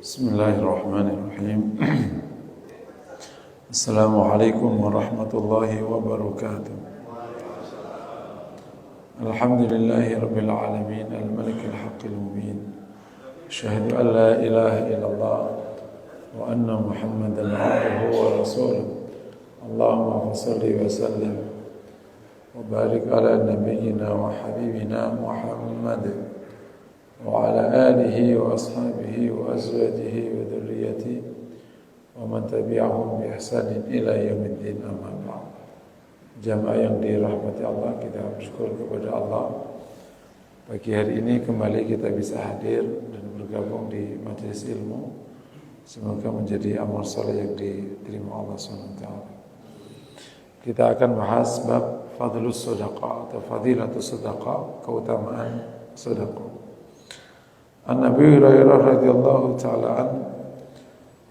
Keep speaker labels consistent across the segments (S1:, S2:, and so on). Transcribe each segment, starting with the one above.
S1: Bismillahirrahmanirrahim. Assalamualaikum warahmatullahi wabarakatuh. Alhamdulillahi rabbil alamin, al-malikil haqqil mubin. Asyhadu an la ilaha illallah wa anna Muhammadan abduhu wa rasuluh. Allahumma shalli wa sallim wa barik ala nabiyyina wa habibina Muhammad wa ala alihi wa ashabihi wa azwajihi wa dhurriyyatihi wa man tabi'ahum bi ihsanin ila yaumiddin, amma ba'd. Jamaah yang dirahmati Allah, kita bersyukur kepada Allah. Pagi hari ini kembali kita bisa hadir dan bergabung di majelis ilmu. Semoga menjadi amal saleh yang diterima Allah SWT. Kita akan bahas bab fadlus sedekah atau fadilatus sedekah, keutamaan sedekah. An Abi Hurairah radhiyallahu ta'ala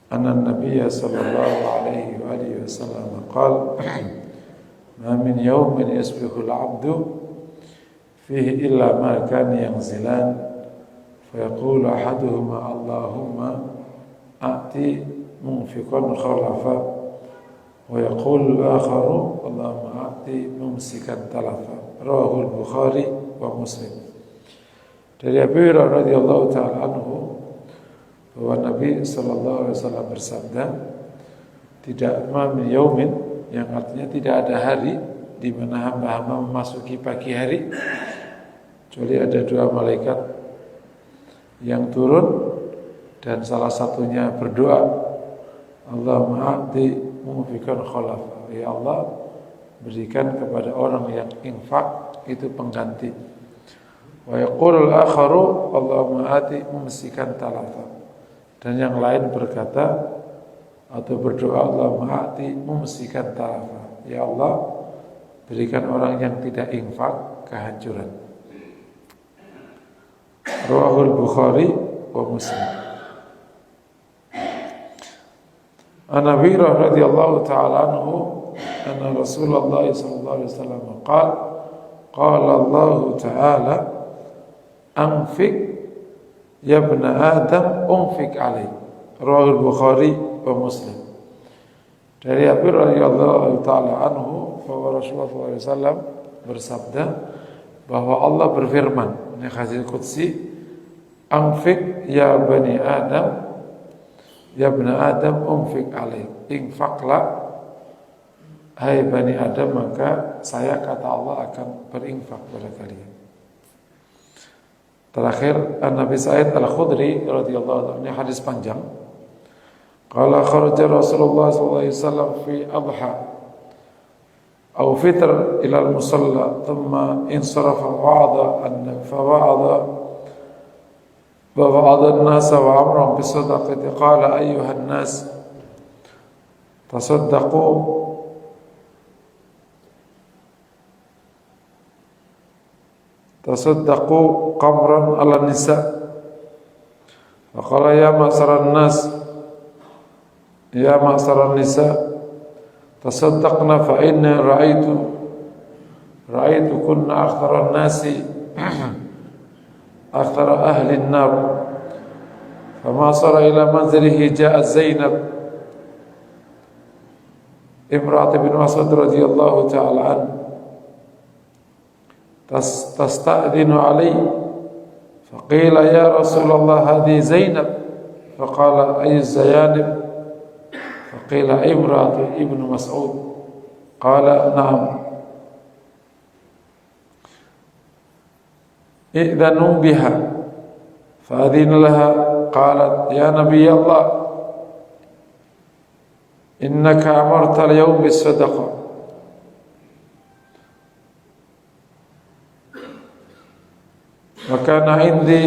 S1: anna an-nabiy sallallahu alaihi wa alihi wasallam qala ma min yawmin yasbihu al-'abdu fihi illa ma kana yanzilan fa yaqulu ahaduhuma Allahumma a'ti munfiqan khalafa wa yaqulu al-akharu Allahumma a'ti mumsikan talafa. Rawahu al-Bukhari wa Muslim. Dari Abu Hurairah radhiyallahu ta'ala anhu bahwa Nabi sallallahu alaihi wasallam bersabda, tidak min yaumin, yang artinya tidak ada hari di mana hamba-hamba memasuki pagi hari kecuali ada dua malaikat yang turun dan salah satunya berdoa, Allahumma a'ti munfiqan khalafa, ya Allah berikan kepada orang yang infak itu pengganti. Wa yaqulul akharu Allahumma ati mumsikan talafa, dan yang lain berkata atau berdoa Allahumma ati mumsikan talafa, ya Allah berikan orang yang tidak infak kehancuran. Rawahul Bukhari wa Muslim. An Abi Hurairah radhiyallahu ta'ala anhu anna Rasulullah sallallahu alaihi wasallam qala Allah ta'ala anfik ya ibna Adam unfik alaih. Rawahul Bukhari wa Muslim. Dari Abu radhiyallahu ta'ala anhu bahwa Rasulullah SAW bersabda bahwa Allah berfirman, ini hadis qudsi, anfik ya bani Adam ya ibna Adam unfik alaih, infaklah hai bani Adam, maka saya kata Allah akan berinfak pada kalian. Terakhir, Nabi Sa'id Al-Khudri radhiyallahu anhu, ini hadis panjang. Qala kharaja Rasulullah sallallahu alaihi wasallam fi adha aw fitr ila al-musalla thumma insarafa wa'ada an-nas wa amrahum bis-sadaqati qala ayyuha an-nas tasaddaqu qamran ala nisa. Faqala ya ma'saran nas ya ma'saran nisa tasaddaqna fa inna ra'aytu kunna aktharan nasi akthara ahli an-nar. Fama sara ila manzilihi ja'a Zainab imra'at bin Mas'ud radhiyallahu ta'ala anha تستأذن علي فقيل يا رسول الله هذه زينب فقال أي الزيانب فقيل امرأة ابن مسعود قال نعم ائذنوا بها فأذن لها قالت يا نبي الله إنك أمرت اليوم بالصدقة وكان عندي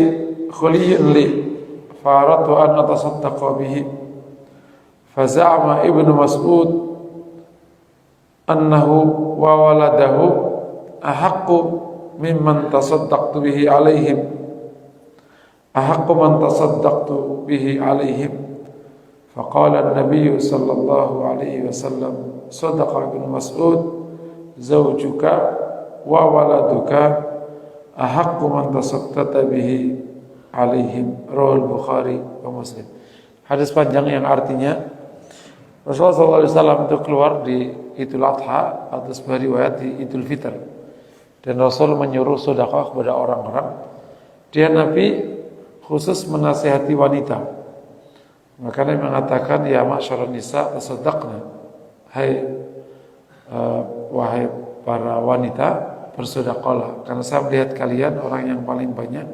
S1: خلي لي فأردت أن أتصدق به فزعم ابن مسعود أنه وولده أحق ممن تصدقت به عليهم أحق من تصدقت به عليهم. فقال النبي صلى الله عليه وسلم صدق ابن مسعود زوجك وولدك ahaqqu man tasaddaqta bihi alaihim. Rawal Bukhari wa Muslim. Hadis panjang yang artinya Rasulullah SAW itu keluar di Idul Adha atau sebuah riwayat di Idul Fitr, dan Rasul menyuruh sedekah kepada orang-orang. Dia Nabi khusus menasihati wanita. Makanya mengatakan, ya ma'syarun nisa tasaddaqna, wahai para wanita, bersedekahlah, karena saya melihat kalian orang yang paling banyak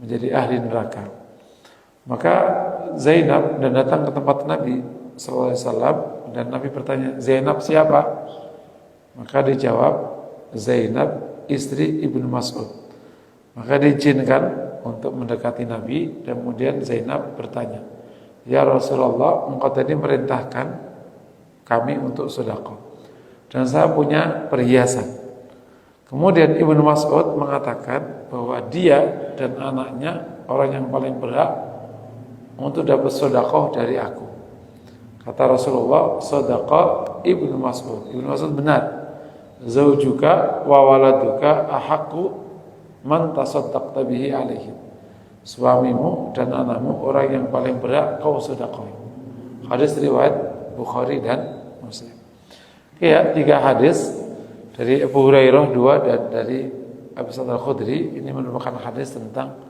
S1: menjadi ahli neraka. Maka Zainab dan datang ke tempat Nabi sallallahu alaihi wasallam, dan Nabi bertanya, Zainab siapa? Maka dijawab, Zainab istri Ibnu Mas'ud. Maka diizinkan untuk mendekati Nabi, dan kemudian Zainab bertanya, ya Rasulullah, engkau tadi merintahkan kami untuk sedekah, dan saya punya perhiasan. Kemudian Ibnu Mas'ud mengatakan bahwa dia dan anaknya orang yang paling berhak untuk dapat sedekah dari aku. Kata Rasulullah, sedekah Ibnu Mas'ud. Ibnu Mas'ud benar. Zaujuka wa waladuka ahaqqu man tasaddaqta bihi alaihim. Suamimu dan anakmu orang yang paling berhak kau sedekah. Hadis riwayat Bukhari dan Muslim. Ya, 3 hadis dari Abu Hurairah 2 dan dari Abu Sa'id Al-Khudri, ini merupakan hadis tentang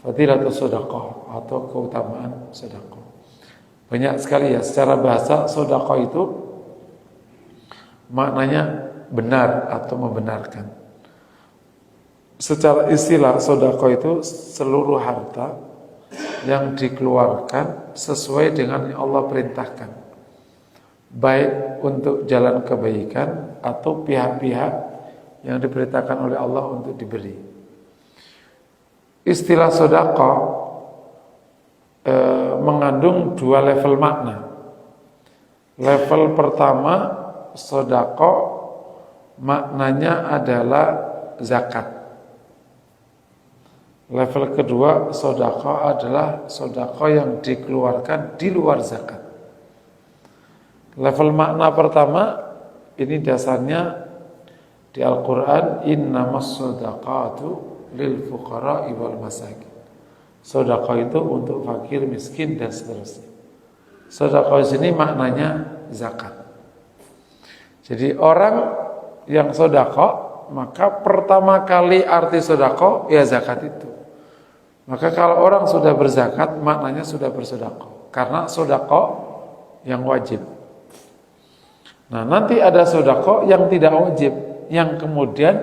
S1: fadilatus sedekah atau keutamaan sedekah. Banyak sekali ya, secara bahasa sedekah itu maknanya benar atau membenarkan. Secara istilah sedekah itu seluruh harta yang dikeluarkan sesuai dengan yang Allah perintahkan, baik untuk jalan kebaikan atau pihak-pihak yang diperintahkan oleh Allah untuk diberi. Istilah sedekah mengandung 2 level makna. Level pertama, sedekah maknanya adalah zakat. Level kedua, sedekah adalah sedekah yang dikeluarkan di luar zakat. Level makna pertama, ini dasarnya di Al-Quran, innamas shadaqatu lil fuqara'i wal masakin. Sedekah itu untuk fakir, miskin, dan seterusnya. Sedekah di sini maknanya zakat. Jadi orang yang sedekah, maka pertama kali arti sedekah ya zakat itu. Maka kalau orang sudah berzakat, maknanya sudah bersedekah, karena sedekah yang wajib. Nah, nanti ada sedekah yang tidak wajib, yang kemudian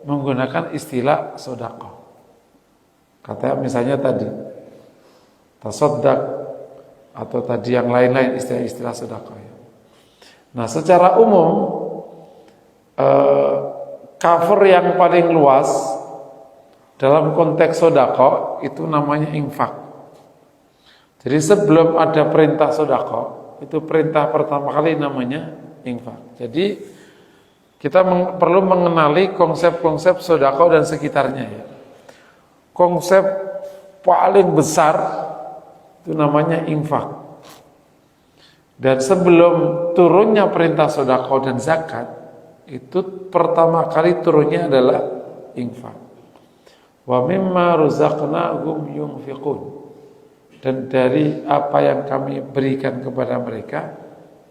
S1: menggunakan istilah sedekah. Kata misalnya tadi tasaddaq, atau tadi yang lain-lain istilah-istilah sedekah. Nah, secara umum cover yang paling luas dalam konteks sedekah itu namanya infak. Jadi sebelum ada perintah sedekah, itu perintah pertama kali namanya infak. Jadi kita perlu mengenali konsep-konsep sedekah dan sekitarnya ya. Konsep paling besar itu namanya infak. Dan sebelum turunnya perintah sedekah dan zakat, itu pertama kali turunnya adalah infak. Wa mimma razaqnahum yunfiqun. Dan dari apa yang kami berikan kepada mereka,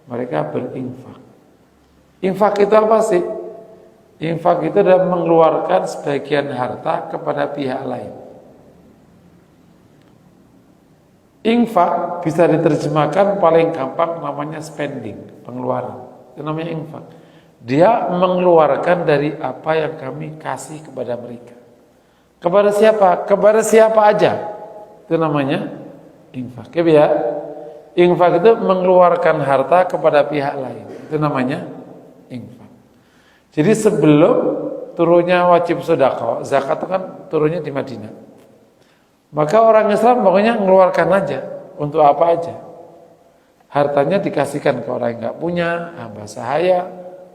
S1: mereka berinfak. Infak itu apa sih? Infak itu adalah mengeluarkan sebagian harta kepada pihak lain. Infak bisa diterjemahkan paling gampang namanya spending, pengeluaran. Itu namanya infak. Dia mengeluarkan dari apa yang kami kasih kepada mereka. Kepada siapa? Kepada siapa aja. Itu namanya infak. Ya, infak itu mengeluarkan harta kepada pihak lain. Itu namanya infak. Jadi sebelum turunnya wajib sedekah, zakat itu kan turunnya di Madinah. Maka orang Islam pokoknya mengeluarkan aja. Untuk apa aja. Hartanya dikasihkan ke orang yang nggak punya, hamba sahaya,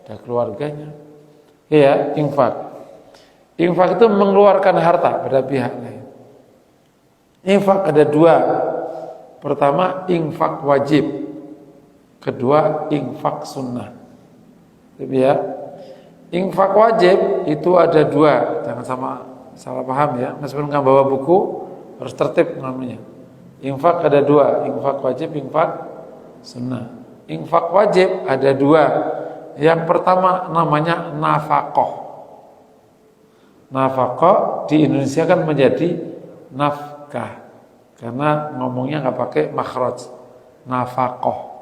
S1: dan keluarganya. Ya, infak. Infak itu mengeluarkan harta pada pihak lain. Infak ada 2. Pertama, infak wajib. Kedua, infak sunnah. Ya. Infak wajib itu ada 2, jangan salah paham ya. Meskipun nggak bawa buku harus tertib namanya. Infak ada dua, infak wajib, infak sunnah. Infak wajib ada dua. Yang pertama namanya nafkah. Nafkah di Indonesia kan menjadi nafkah, karena ngomongnya nggak pakai makhraj. Nafkah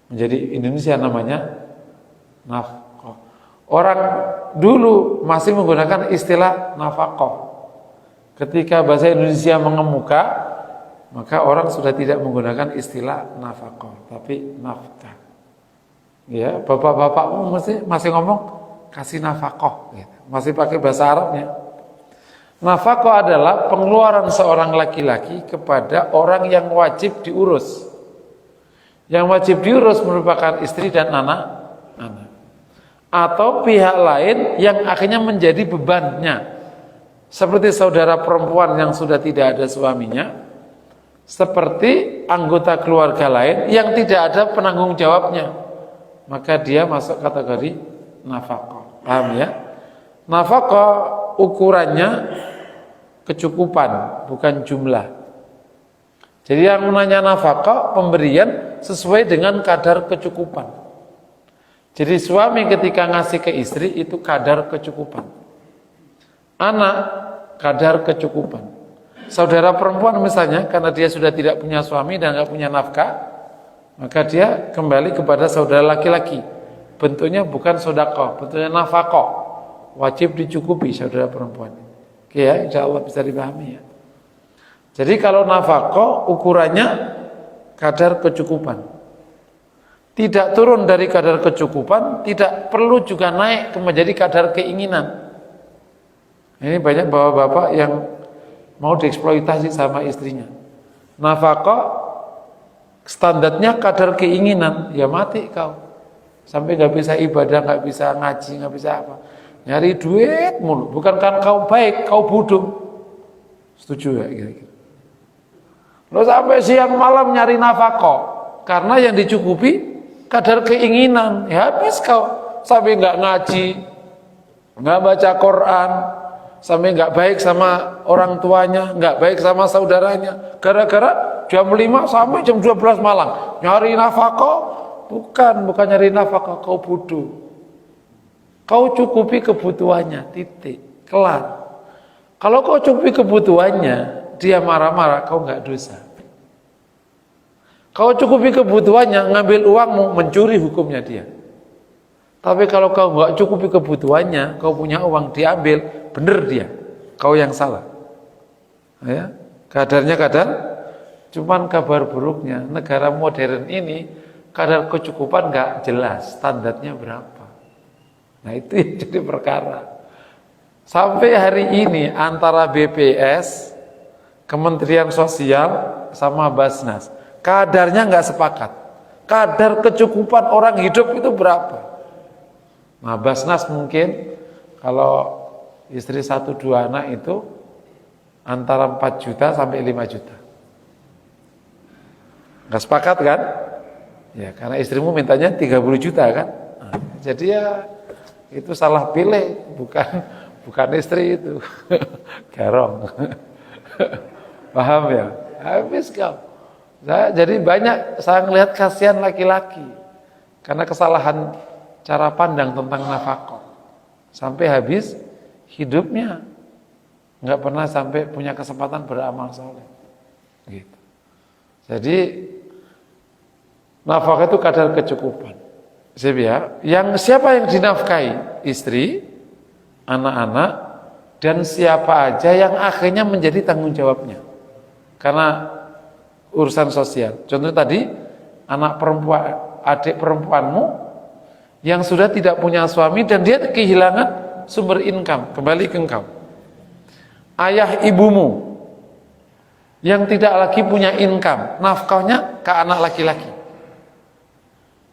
S1: menjadi Indonesia namanya nafkah. Orang dulu masih menggunakan istilah nafkah. Ketika bahasa Indonesia mengemuka, maka orang sudah tidak menggunakan istilah nafkah, tapi nafkah. Ya, bapak-bapakmu masih ngomong kasih nafkah, gitu. Masih pakai bahasa Arabnya. Nafkah adalah pengeluaran seorang laki-laki kepada orang yang wajib diurus. Yang wajib diurus merupakan istri dan anak-anak. Atau pihak lain yang akhirnya menjadi bebannya. Seperti saudara perempuan yang sudah tidak ada suaminya, seperti anggota keluarga lain yang tidak ada penanggung jawabnya, maka dia masuk kategori nafkah. Paham ya? Nafkah ukurannya kecukupan, bukan jumlah. Jadi yang menanya nafkah pemberian sesuai dengan kadar kecukupan. Jadi suami ketika ngasih ke istri itu kadar kecukupan. Anak kadar kecukupan. Saudara perempuan misalnya, karena dia sudah tidak punya suami dan nggak punya nafkah, maka dia kembali kepada saudara laki-laki. Bentuknya bukan sedekah, bentuknya nafkah. Wajib dicukupi saudara perempuan. Oke ya, insya Allah bisa dipahami ya. Jadi kalau nafkah ukurannya kadar kecukupan. Tidak turun dari kadar kecukupan, tidak perlu juga naik menjadi kadar keinginan. Ini banyak bapak-bapak yang mau dieksploitasi sama istrinya. Nafkah standarnya kadar keinginan, ya mati kau. Sampai nggak bisa ibadah, nggak bisa ngaji, nggak bisa apa. Nyari duit mulu. Bukan kan kau baik, kau bodoh. Setuju ya kira-kira? Lo sampai siang malam nyari nafkah, karena yang dicukupi kadar keinginan. Ya habis kau. Sampai nggak ngaji, nggak baca Quran, sampai nggak baik sama orang tuanya, nggak baik sama saudaranya, gara-gara jam 5 sampai jam 12 malam nyari nafkah. Bukan nyari nafkah, kau bodoh. Kau cukupi kebutuhannya, titik, kelar. Kalau kau cukupi kebutuhannya, dia marah-marah, kau nggak dosa. Kau cukupi kebutuhannya, ngambil uangmu, mencuri, hukumnya dia. Tapi kalau kau nggak cukupi kebutuhannya, kau punya uang diambil, bener dia, kau yang salah. Ya, kadarnya kadar. Cuman kabar buruknya, negara modern ini kadar kecukupan nggak jelas, standarnya berapa. Nah itu yang jadi perkara. Sampai hari ini antara BPS, Kementerian Sosial sama Basnas, kadarnya nggak sepakat. Kadar kecukupan orang hidup itu berapa? Nah Basnas mungkin kalau istri 1-2 anak itu antara 4 juta sampai 5 juta. Nggak sepakat kan? Ya karena istrimu mintanya 30 juta kan? Nah, jadi ya itu salah pilih, bukan istri itu. Garong. Paham ya? Habis kau. Jadi banyak saya ngelihat kasihan laki-laki karena kesalahan cara pandang tentang nafkah. Sampai habis hidupnya nggak pernah sampai punya kesempatan beramal saleh. Gitu. Jadi nafkah itu kadar kecukupan. Siapa yang dinafkahi? Istri, anak-anak, dan siapa aja yang akhirnya menjadi tanggung jawabnya. Karena urusan sosial. Contoh tadi, anak perempuan, adik perempuanmu yang sudah tidak punya suami dan dia kehilangan sumber income, kembali ke engkau. Ayah ibumu yang tidak lagi punya income, nafkahnya ke anak laki-laki.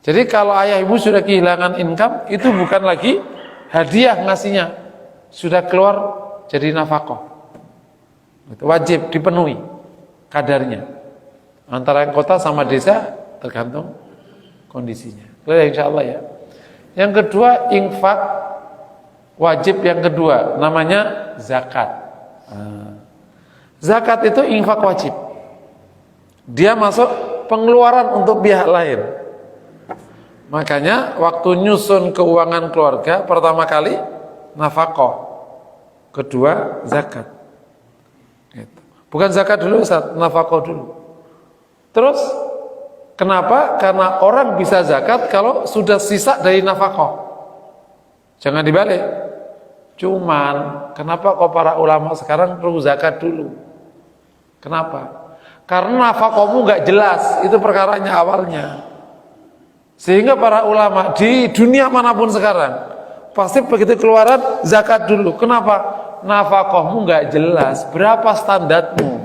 S1: Jadi kalau ayah ibu sudah kehilangan income, itu bukan lagi hadiah ngasihnya, sudah keluar jadi nafkah. Wajib dipenuhi kadarnya. Antara yang kota sama desa tergantung kondisinya. Insya Allah ya. Yang kedua infak wajib yang kedua namanya zakat. Zakat itu infak wajib. Dia masuk pengeluaran untuk pihak lain. Makanya waktu nyusun keuangan keluarga, pertama kali nafkah, kedua zakat. Gitu. Bukan zakat dulu Ustaz, nafkah dulu. Terus kenapa? Karena orang bisa zakat kalau sudah sisa dari nafkah. Jangan dibalik. Cuman kenapa kok para ulama sekarang perlu zakat dulu? Kenapa? Karena nafkahmu nggak jelas, itu perkaranya awalnya. Sehingga para ulama di dunia manapun sekarang pasti begitu keluaran zakat dulu. Kenapa? Nafkahmu nggak jelas, berapa standarmu?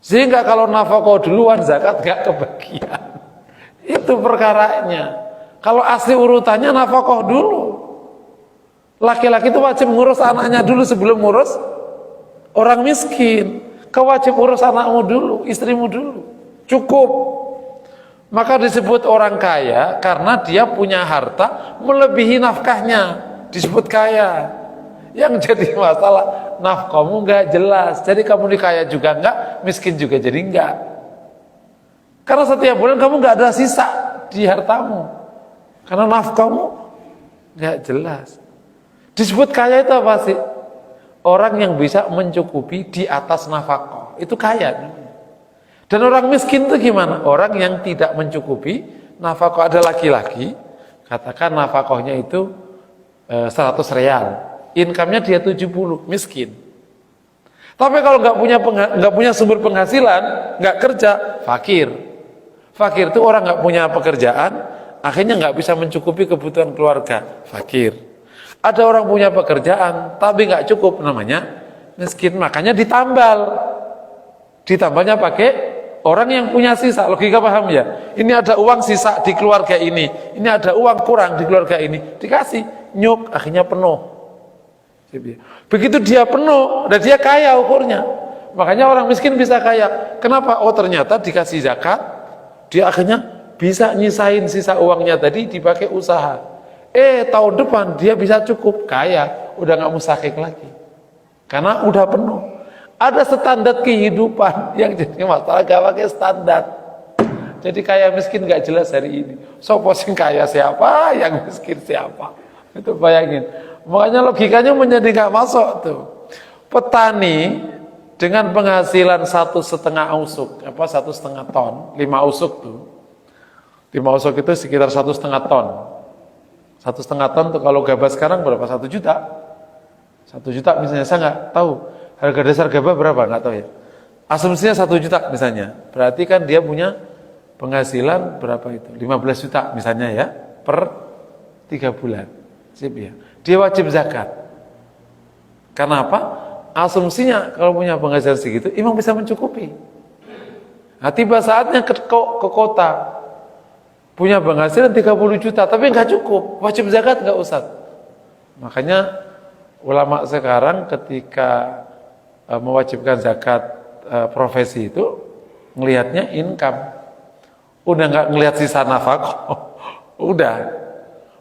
S1: Sehingga kalau nafkah duluan zakat nggak kebagian. Itu perkaranya. Kalau asli urutannya nafkah dulu. Laki-laki itu wajib ngurus anaknya dulu sebelum ngurus orang miskin. Kau wajib urus anakmu dulu, istrimu dulu. Cukup. Maka disebut orang kaya karena dia punya harta melebihi nafkahnya, disebut kaya. Yang jadi masalah nafkahmu nggak jelas, jadi kamu dikaya juga nggak, miskin juga jadi nggak. Karena setiap bulan kamu nggak ada sisa di hartamu, karena nafkahmu nggak jelas. Disebut kaya itu apa sih? Orang yang bisa mencukupi di atas nafkah, itu kaya. Dan orang miskin itu gimana? Orang yang tidak mencukupi nafkah. Ada laki-laki, katakan nafkahnya itu 100 real, income-nya dia 70, miskin. Tapi kalau nggak punya sumber penghasilan, nggak kerja, fakir. Fakir itu orang nggak punya pekerjaan, akhirnya nggak bisa mencukupi kebutuhan keluarga, fakir. Ada orang punya pekerjaan, tapi nggak cukup, namanya miskin. Makanya ditambalnya pakai orang yang punya sisa. Logika paham ya? Ini ada uang sisa di keluarga ini ada uang kurang di keluarga ini, dikasih, nyuk, akhirnya penuh. Begitu dia penuh, dan dia kaya ukurnya. Makanya orang miskin bisa kaya. Kenapa? Oh ternyata dikasih zakat, dia akhirnya bisa nyisain sisa uangnya tadi dipakai usaha. Tahun depan dia bisa cukup, kaya, udah nggak musakik lagi. Karena udah penuh. Ada standar kehidupan yang jadi masalah, gak pakai standar. Jadi kaya miskin gak jelas hari ini. Sopo sing kaya siapa, yang miskin siapa. Itu bayangin. Makanya logikanya menjadi gak masuk tuh. Petani dengan penghasilan 1,5 usuk, 1,5 ton, 5 usuk tuh. 5 usuk itu sekitar 1,5 ton. 1,5 ton tuh kalau gabah sekarang berapa? 1 juta. 1 juta misalnya, saya nggak tahu. Harga dasar gabah berapa? Nggak tahu ya. Asumsinya 1 juta misalnya. Berarti kan dia punya penghasilan berapa itu? 15 juta misalnya ya, per 3 bulan. Sip ya. Dia wajib zakat. Karena apa? Asumsinya kalau punya penghasilan segitu, emang bisa mencukupi. Nah, tiba saatnya ke kota, punya penghasilan 30 juta, tapi nggak cukup. Wajib zakat nggak Ustaz? Makanya ulama sekarang ketika mewajibkan zakat profesi itu ngelihatnya income, udah nggak ngelihat sisa nafkah, udah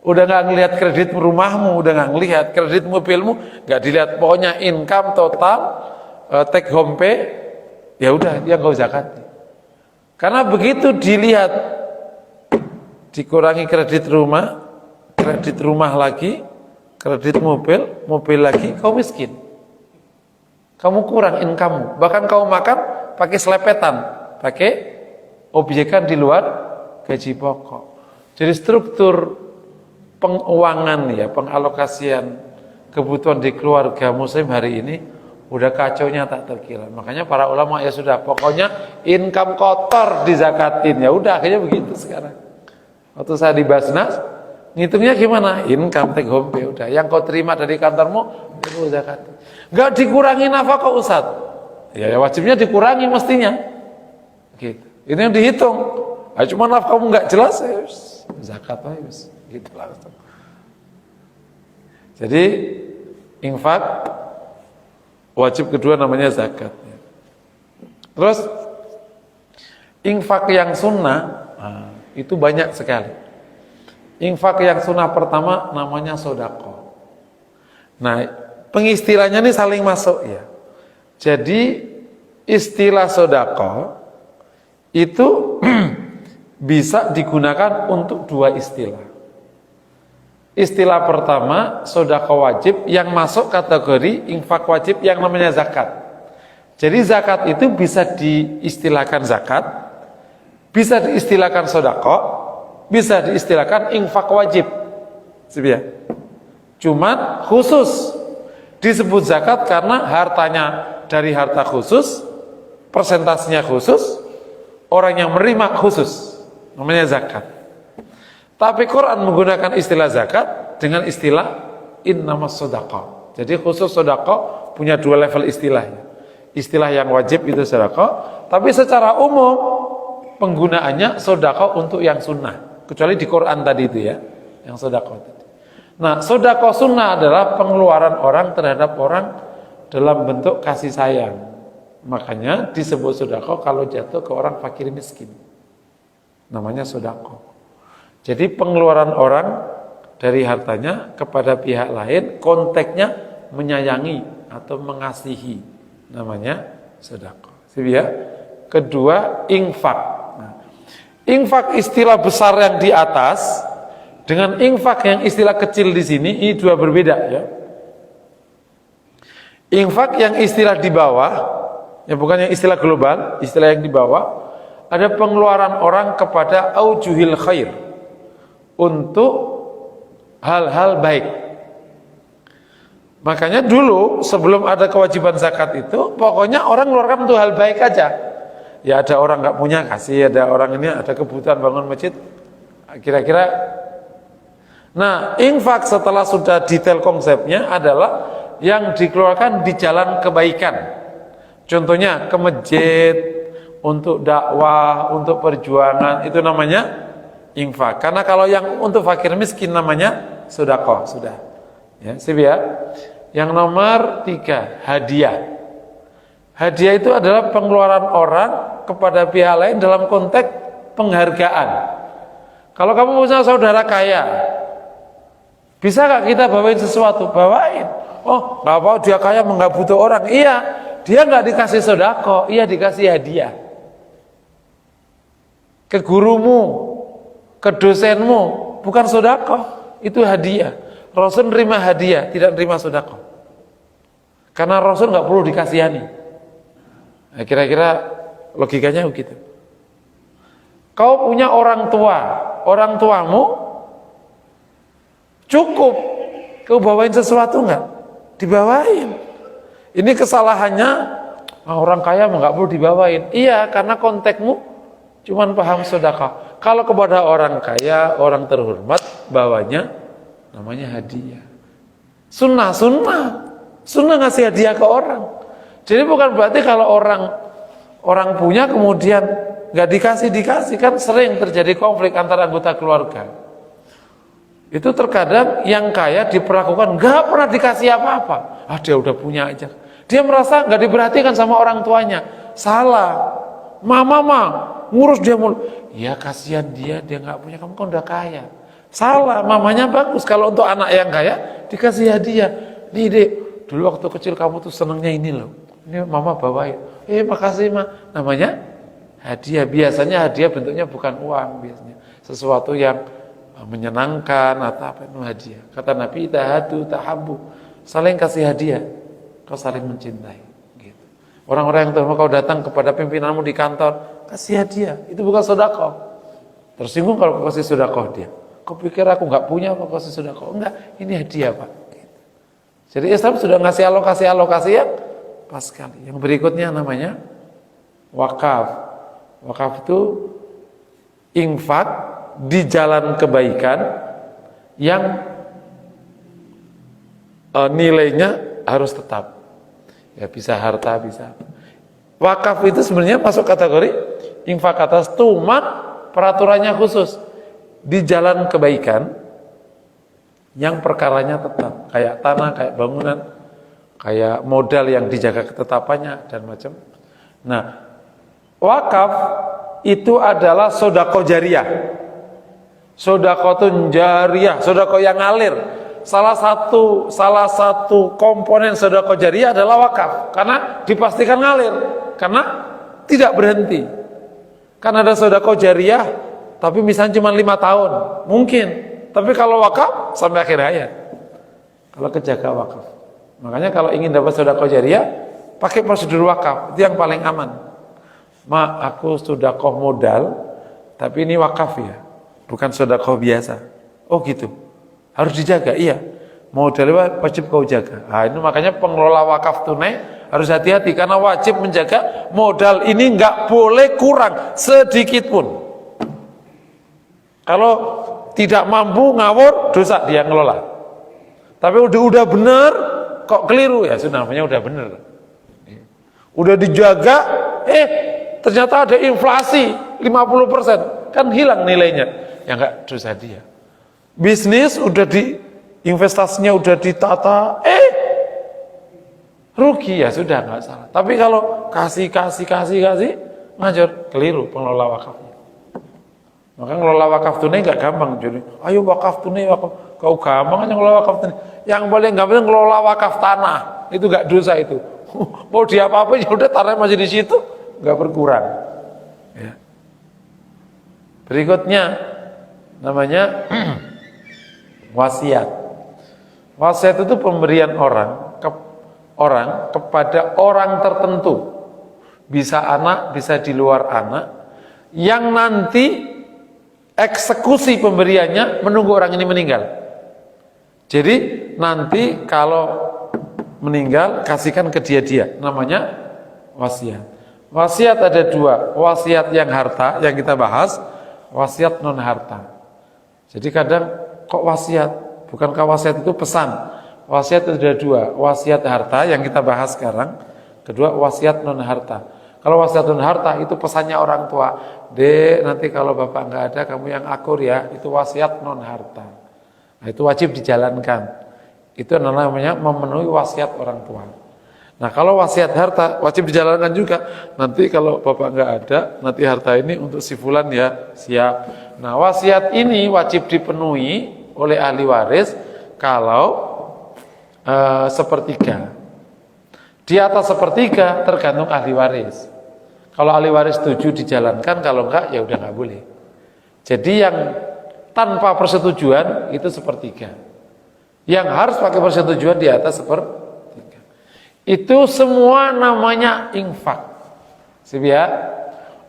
S1: nggak ngelihat kredit rumahmu, udah nggak ngelihat kredit mobilmu, nggak dilihat, pokoknya income total, take home pay, ya udah dia nggak zakat. Karena begitu dilihat dikurangi kredit rumah lagi, kredit mobil lagi, kau miskin. Kamu kurang income, bahkan kau makan pakai selepetan, pakai objekan di luar gaji pokok. Jadi struktur penguangan ya, pengalokasian kebutuhan di keluarga muslim hari ini udah kacaunya tak terkira. Makanya para ulama ya sudah, pokoknya income kotor dizakatin. Ya udah akhirnya begitu sekarang. Waktu saya di Basnas, ngitungnya gimana? Income take home pay, udah. Yang kau terima dari kantormu, itu zakat. Gak dikurangi nafkah Ustaz. Ya wajibnya dikurangi mestinya. Gitu. Ini yang dihitung. Nah, cuma nafkahmu nggak jelas, ya zakat aja. Gitu langsung. Jadi infak wajib kedua namanya zakat. Terus infak yang sunnah itu banyak sekali. Infak yang sunnah pertama namanya sodako. Nah, pengistilahnya ini saling masuk ya. Jadi istilah sodako itu bisa digunakan untuk dua istilah. Istilah pertama, sedekah wajib yang masuk kategori infak wajib yang namanya zakat. Jadi zakat itu bisa diistilahkan zakat, bisa diistilahkan sedekah, bisa diistilahkan infak wajib. Cuman khusus disebut zakat karena hartanya dari harta khusus, persentasenya khusus, orang yang menerima khusus, namanya zakat. Tapi Quran menggunakan istilah zakat dengan istilah innamas shadaqah. Jadi khusus sedekah punya dua level istilahnya. Istilah yang wajib itu sedekah, tapi secara umum penggunaannya sedekah untuk yang sunnah. Kecuali di Quran tadi itu ya, yang sedekah tadi. Nah, sedekah sunnah adalah pengeluaran orang terhadap orang dalam bentuk kasih sayang. Makanya disebut sedekah kalau jatuh ke orang fakir miskin. Namanya sedekah. Jadi pengeluaran orang dari hartanya kepada pihak lain konteksnya menyayangi atau mengasihi, namanya sedekah. Kedua, infak. Nah, infak istilah besar yang di atas dengan infak yang istilah kecil di sini, ini dua berbeda ya. Infak yang istilah di bawah, ya bukan yang istilah global, istilah yang di bawah, ada pengeluaran orang kepada aujuhil khair, untuk hal-hal baik. Makanya dulu sebelum ada kewajiban zakat itu, pokoknya orang mengeluarkan untuk hal baik aja. Ya ada orang nggak punya kasih, ada orang ini ada kebutuhan bangun masjid, kira-kira. Nah, infak setelah sudah detail konsepnya adalah yang dikeluarkan di jalan kebaikan. Contohnya ke masjid, untuk dakwah, untuk perjuangan, itu namanya infak. Karena kalau yang untuk fakir miskin namanya sedekah, sudah. Ya, Yang nomor 3, hadiah. Hadiah itu adalah pengeluaran orang kepada pihak lain dalam konteks penghargaan. Kalau kamu punya saudara kaya, bisa gak kita bawain sesuatu? Bawain. Oh, gak apa, dia kaya nggak butuh orang. Iya, dia nggak dikasih sedekah, iya dikasih hadiah. Ke gurumu, ke dosenmu, bukan sedekah, itu hadiah. Rasul nerima hadiah, tidak nerima sedekah. Karena Rasul nggak perlu dikasihani. Nah, kira-kira logikanya begitu. Kau punya orang tua, orang tuamu cukup, kau bawain sesuatu nggak? Dibawain. Ini kesalahannya, orang kaya nggak perlu dibawain. Iya, karena konteksmu cuman paham sedekah. Kalau kepada orang kaya, orang terhormat, bawanya namanya hadiah. Sunnah ngasih hadiah ke orang. Jadi bukan berarti kalau orang punya kemudian nggak dikasih, kan sering terjadi konflik antara anggota keluarga. Itu terkadang yang kaya diperlakukan nggak pernah dikasih apa-apa. Dia udah punya aja. Dia merasa nggak diperhatikan sama orang tuanya. Salah. Mama ngurus dia mulu. Ya kasihan dia nggak punya, kamu kan udah kaya. Salah, mamanya bagus. Kalau untuk anak yang kaya dikasih hadiah. Nih dek, dulu waktu kecil kamu tuh senengnya ini loh. Ini mama bawain. Makasih ma. Namanya hadiah. Biasanya hadiah bentuknya bukan uang, biasanya sesuatu yang menyenangkan atau apa itu hadiah. Kata Nabi, tahadu tahabu. Saling kasih hadiah, kau saling mencintai. Gitu. Orang-orang yang terhormat kau datang kepada pimpinanmu di kantor, kasih hadiah. Itu bukan sedekah. Tersinggung kalau kau kasih sedekah dia. Kau pikir aku nggak punya apa kasih sedekah? Enggak, ini hadiah Pak. Gitu. Jadi Islam sudah ngasih alokasi yang pas sekali. Yang berikutnya namanya wakaf. Wakaf itu infak di jalan kebaikan yang nilainya harus tetap. Ya bisa harta, bisa. Wakaf itu sebenarnya masuk kategori infak atas, cuma peraturannya khusus. Di jalan kebaikan yang perkaranya tetap, kayak tanah, kayak bangunan, kayak modal yang dijaga ketetapannya dan macam. Nah, wakaf itu adalah sedekah jariyah. Sedekahun jariyah, sedekah yang ngalir. Salah satu komponen sedekah jariyah adalah wakaf, karena dipastikan ngalir, karena tidak berhenti. Kan ada sedekah jariyah, tapi misalnya cuma 5 tahun, mungkin. Tapi kalau wakaf sampai akhir hayat. Kalau kejaga wakaf. Makanya kalau ingin dapat sedekah jariyah, pakai prosedur wakaf, itu yang paling aman. Aku sedekah modal, tapi ini wakaf ya, bukan sedekah biasa. Oh gitu, harus dijaga, iya. Modalnya wajib kau jaga. Nah, ini makanya pengelola wakaf tunai harus hati-hati, karena wajib menjaga modal ini nggak boleh kurang sedikit pun. Kalau tidak mampu ngawur, dosa dia ngelola. Tapi udah benar, kok keliru, ya sudah, namanya udah benar. Udah dijaga, ternyata ada inflasi 50%, kan hilang nilainya. Ya enggak, dosa dia. Bisnis udah investasinya udah ditata, rugi, ya sudah, enggak salah. Tapi kalau kasih, ngajar, keliru pengelola wakafnya. Maka ngelola wakaf tunai enggak gampang. Jadi, ayo wakaf tunai, kau gampang aja ngelola wakaf tunai. Yang paling gampang ngelola wakaf tanah, itu enggak dosa itu. Mau diapa-apa, ya udah tanahnya masih di situ, enggak berkurang. Ya. Berikutnya namanya wasiat. Wasiat itu pemberian orang kepada orang tertentu, bisa anak, bisa di luar anak, yang nanti eksekusi pemberiannya menunggu orang ini meninggal. Jadi nanti kalau meninggal kasihkan ke dia, namanya wasiat. Wasiat ada 2, wasiat yang harta yang kita bahas, wasiat non harta. Jadi kadang kok wasiat, bukankah wasiat itu pesan? Wasiat itu ada 2, wasiat harta yang kita bahas sekarang, kedua wasiat non harta. Kalau wasiat non harta itu pesannya orang tua, Dek, nanti kalau bapak nggak ada kamu yang akur ya, itu wasiat non harta. Nah, itu wajib dijalankan. Itu namanya memenuhi wasiat orang tua. Nah, kalau wasiat harta wajib dijalankan juga. Nanti kalau bapak nggak ada, nanti harta ini untuk si fulan ya, siap. Nah, wasiat ini wajib dipenuhi oleh ahli waris kalau sepertiga. Di atas sepertiga tergantung ahli waris. Kalau ahli waris setuju dijalankan, kalau enggak ya udah nggak boleh. Jadi yang tanpa persetujuan itu sepertiga. Yang harus pakai persetujuan di atas sepertiga. Itu semua namanya infak. Sebab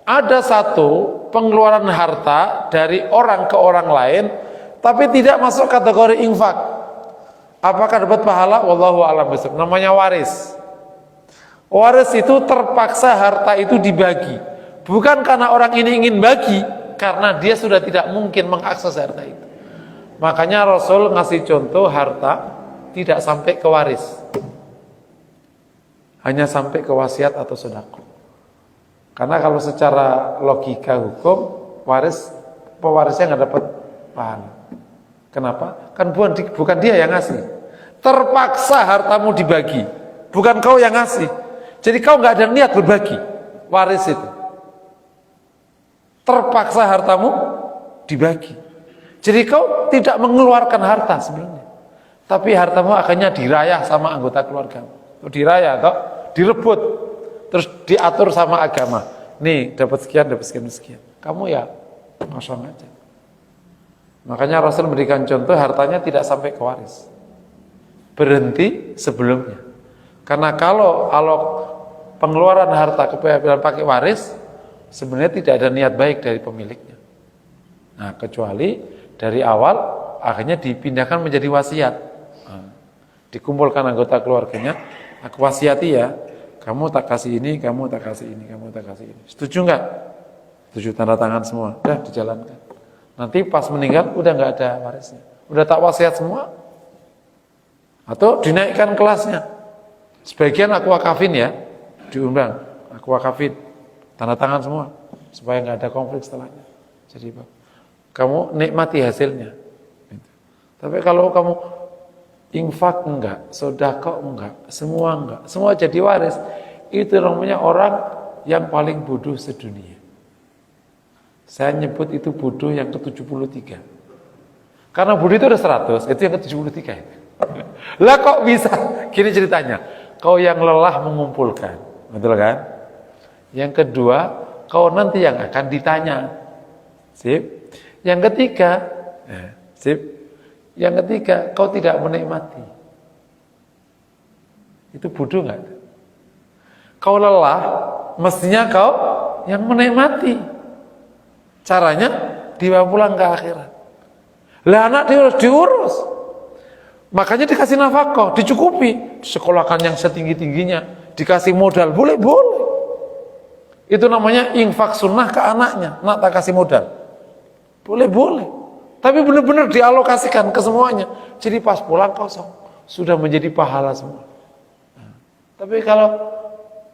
S1: ada satu pengeluaran harta dari orang ke orang lain, tapi tidak masuk kategori infak. Apakah dapat pahala? Wallahu a'lam bishawab. Namanya waris. Waris itu terpaksa harta itu dibagi. Bukan karena orang ini ingin bagi, karena dia sudah tidak mungkin mengakses harta itu. Makanya Rasul ngasih contoh harta tidak sampai ke waris. Hanya sampai ke wasiat atau sedekah. Karena kalau secara logika hukum, pewarisnya nggak dapat pahala. Kenapa? Kan bukan dia yang ngasih. Terpaksa hartamu dibagi, bukan kau yang ngasih. Jadi kau nggak ada niat berbagi waris itu. Terpaksa hartamu dibagi. Jadi kau tidak mengeluarkan harta sebenarnya. Tapi hartamu akhirnya dirayah sama anggota keluarga. Dirayah atau direbut. Terus diatur sama agama. Nih dapat sekian. Kamu ya kosong aja. Makanya Rasul memberikan contoh hartanya tidak sampai ke waris. Berhenti sebelumnya. Karena kalau pengeluaran harta pakai waris, sebenarnya tidak ada niat baik dari pemiliknya. Nah, kecuali dari awal akhirnya dipindahkan menjadi wasiat. Nah, dikumpulkan anggota keluarganya, aku wasiati ya, kamu tak kasih ini, kamu tak kasih ini, kamu tak kasih ini. Setuju nggak? Setuju, tanda tangan semua, udah dijalankan. Nanti pas meninggal udah nggak ada warisnya, udah tak wasiat semua, atau dinaikkan kelasnya. Sebagian aku wakafin ya, diundang, aku wakafin, tanda tangan semua, supaya nggak ada konflik setelahnya. Jadi kamu nikmati hasilnya. Tapi kalau kamu infak enggak, sedekah enggak, semua jadi waris, itu namanya orang yang paling bodoh sedunia. Saya nyebut itu bodoh yang ke-73. Karena bodoh itu ada 100, itu yang ke-73 itu. Lah kok bisa? Gini ceritanya. Kau yang lelah mengumpulkan, betul kan? Yang kedua, kau nanti yang akan ditanya. Sip. Yang ketiga, sip. Yang ketiga, kau tidak menikmati. Itu bodoh nggak? Kau lelah, mestinya kau yang menikmati. Caranya dibawa pulang ke akhirat. Lah anak dia harus diurus. Makanya dikasih nafkah, dicukupi, sekolahkan yang setinggi-tingginya, dikasih modal, boleh. Itu namanya infak sunnah ke anaknya, nak tak kasih modal. Boleh. Tapi benar-benar dialokasikan ke semuanya. Jadi pas pulang kosong, sudah menjadi pahala semua. Tapi kalau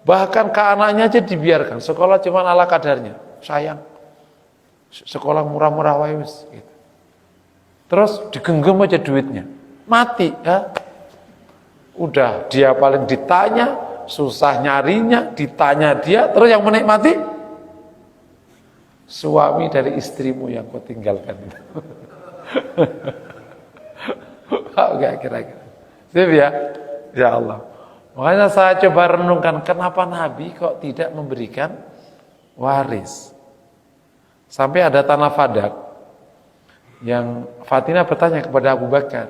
S1: bahkan ke anaknya aja dibiarkan, sekolah cuma ala kadarnya, sayang. Sekolah murah-murah wae wis gitu. Terus digenggam aja duitnya. Mati ya. Udah dia paling ditanya, susah nyarinya, ditanya dia, terus yang menikmati suami dari istrimu yang kau tinggalkan itu. Enggak kira-kira. Sip ya? Ya Allah. Makanya saya coba renungkan kenapa Nabi kok tidak memberikan waris. Sampai ada tanah Fadak yang Fatimah bertanya kepada Abu Bakar,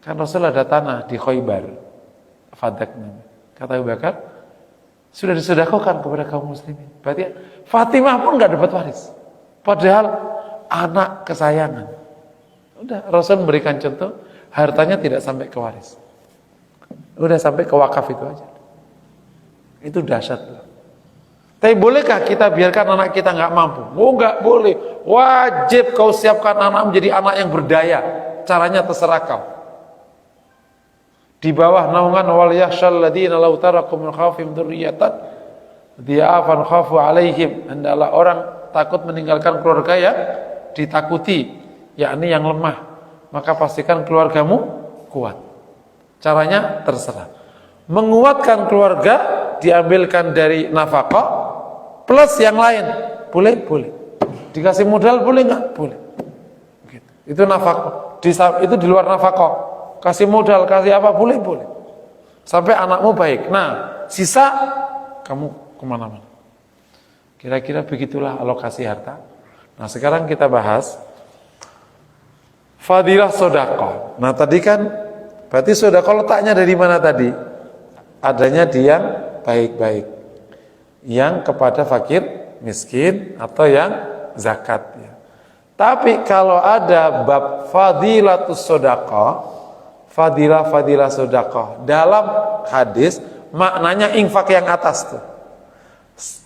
S1: kan Rasul ada tanah di Khaybar, Fadak namanya. Kata Abu Bakar, sudah disedekahkan kepada kaum muslimin. Berarti Fatimah pun nggak dapat waris. Padahal anak kesayangan. Udah Rasul memberikan contoh, hartanya tidak sampai ke waris. Udah sampai ke wakaf itu aja. Itu dahsyat loh. Tapi bolehkah kita biarkan anak kita nggak mampu? Oh nggak boleh. Wajib kau siapkan anak menjadi anak yang berdaya. Caranya terserah kau. Di bawah naungan wal yakhshal ladzina law taraku min khawfihim dzurriyyatan dhi'afan khafu 'alaihim. Hendaklah orang takut meninggalkan keluarga yang ditakuti, yakni yang lemah. Maka pastikan keluargamu kuat. Caranya terserah. Menguatkan keluarga diambilkan dari nafkah plus yang lain. Boleh. Dikasih modal boleh nggak? Boleh. Gitu. Itu nafkah. Itu di luar nafkah. Kasih modal, kasih apa boleh. Sampai anakmu baik. Nah, sisa kamu kemana-mana. Kira-kira begitulah alokasi harta. Nah, sekarang kita bahas fadilah sedekah. Nah, tadi kan berarti sedekah letaknya dari mana tadi? Adanya di yang baik-baik, yang kepada fakir, miskin, atau yang zakat ya. Tapi kalau ada bab fadilatus sedekah, fadilah sedekah dalam hadis maknanya infak yang atas tuh,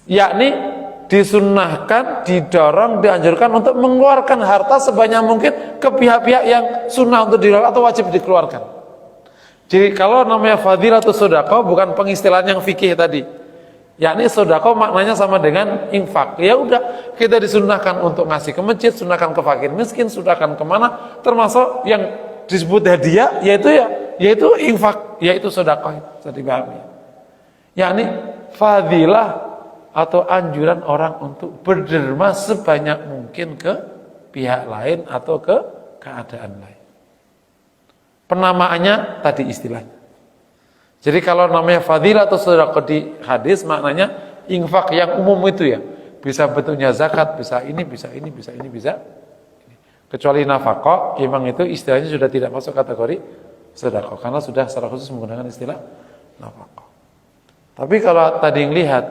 S1: yakni disunnahkan, didorong, dianjurkan untuk mengeluarkan harta sebanyak mungkin ke pihak-pihak yang sunnah untuk dikeluarkan atau wajib dikeluarkan. Jadi kalau namanya fadilatus sedekah bukan pengistilahan yang fikih tadi, yakni sedekah maknanya sama dengan infak. Ya udah, kita disunnahkan untuk ngasih ke masjid, sunnahkan ke fakir miskin, sunnahkan kemana, termasuk yang disebut hadiah, yaitu infak, yaitu sedekah. Bisa dipahami. Yakni fadilah atau anjuran orang untuk berderma sebanyak mungkin ke pihak lain atau ke keadaan lain. Penamaannya tadi istilahnya. Jadi kalau namanya fadilah atau sedekah di hadis maknanya infak yang umum itu ya. Bisa bentuknya zakat, bisa ini. Kecuali nafkah, memang itu istilahnya sudah tidak masuk kategori sedekah karena sudah secara khusus menggunakan istilah nafkah. Tapi kalau tadi yang lihat